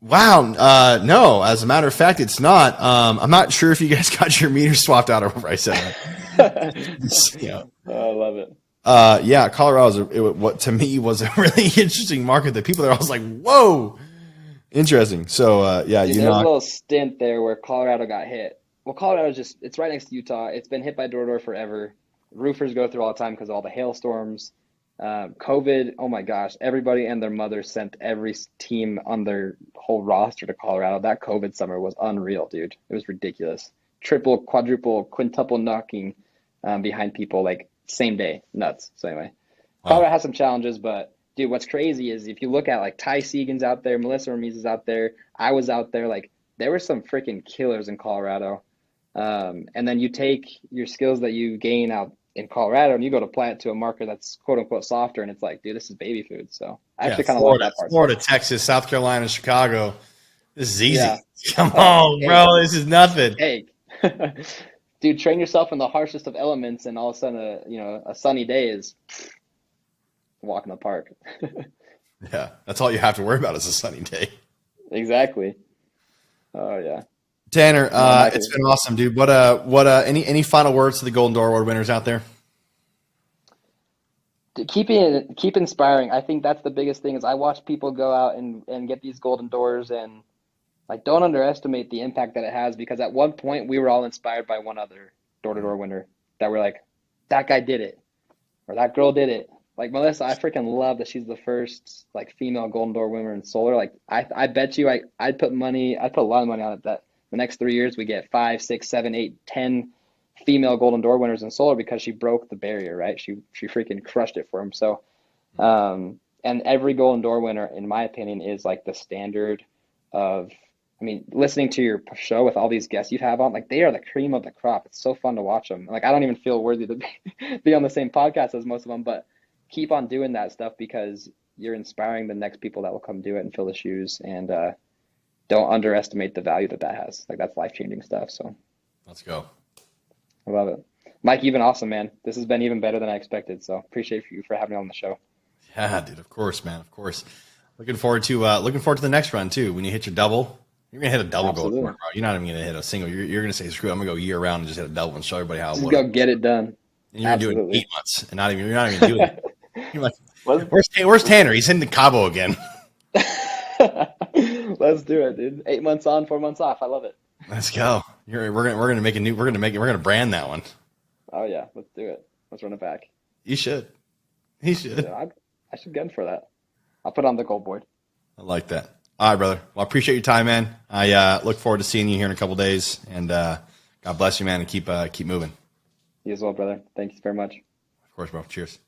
Wow. No, as a matter of fact, it's not. I'm not sure if you guys got your meter swapped out or whatever I said. Oh, I love it. Yeah, Colorado what to me was a really interesting market. The people there, I was like, whoa, interesting. So, yeah, Dude, there's a little stint there where Colorado got hit. Well, Colorado's it's right next to Utah. It's been hit by door-to-door forever. Roofers go through all the time because of all the hailstorms. COVID, oh my gosh, everybody and their mother sent every team on their whole roster to Colorado. That COVID summer was unreal, dude. It was ridiculous. Triple, quadruple, quintuple knocking behind people like same day. Nuts. So anyway, Colorado has some challenges, but dude, what's crazy is if you look at like Ty Segan's out there, Melissa Ramiz is out there, I was out there, like there were some freaking killers in Colorado. And then you take your skills that you gain out in Colorado and you go to apply it to a market that's quote unquote softer, and it's like, dude, this is baby food. So I actually kind of like that part. Florida, Texas, South Carolina, Chicago. This is easy. Yeah. Come on, bro. This is nothing. Hey, dude, train yourself in the harshest of elements, and all of a sudden, a sunny day is a walk in the park. Yeah, that's all you have to worry about is a sunny day. Exactly. Oh yeah. Tanner, it's been awesome, dude. What any final words to the Golden Door Award winners out there? Keep inspiring. I think that's the biggest thing is I watch people go out and get these golden doors, and like don't underestimate the impact that it has, because at one point we were all inspired by one other door-to-door winner that we're like, that guy did it, or that girl did it. Like Melissa, I freaking love that she's the first like female golden door winner in solar. Like I bet you I'd put a lot of money on it that the next 3 years we get 5, 6, 7, 8, 10 female golden door winners in solar, because she broke the barrier, right? She freaking crushed it for him. So, and every golden door winner, in my opinion, is like the standard of, I mean, listening to your show with all these guests you have on, like they are the cream of the crop. It's so fun to watch them. Like I don't even feel worthy to be on the same podcast as most of them, but keep on doing that stuff because you're inspiring the next people that will come do it and fill the shoes. And don't underestimate the value that has. Like that's life-changing stuff. So let's go. I love it. Mike, you've been awesome, man. This has been even better than I expected. So appreciate you for having me on the show. Yeah, dude. Of course, man. Of course. Looking forward to the next run too. When you hit your double, you're gonna hit a double goal, bro. You're not even gonna hit a single. You're gonna say, screw it, I'm gonna go year round and just hit a double and show everybody how. Just go get it done. And you're gonna do it in 8 months, and you're not even doing it. You're like, where's Tanner? He's hitting the Cabo again. Let's do it, dude. 8 months on, 4 months off. I love it. Let's go. We're gonna brand that one. Oh yeah, let's do it. Let's run it back. You should. He should. Yeah, I should gun for that. I'll put it on the goal board. I like that. All right, brother. Well, I appreciate your time, man. I look forward to seeing you here in a couple days, and God bless you, man, and keep moving. You as well, brother. Thank you very much. Of course, bro. Cheers.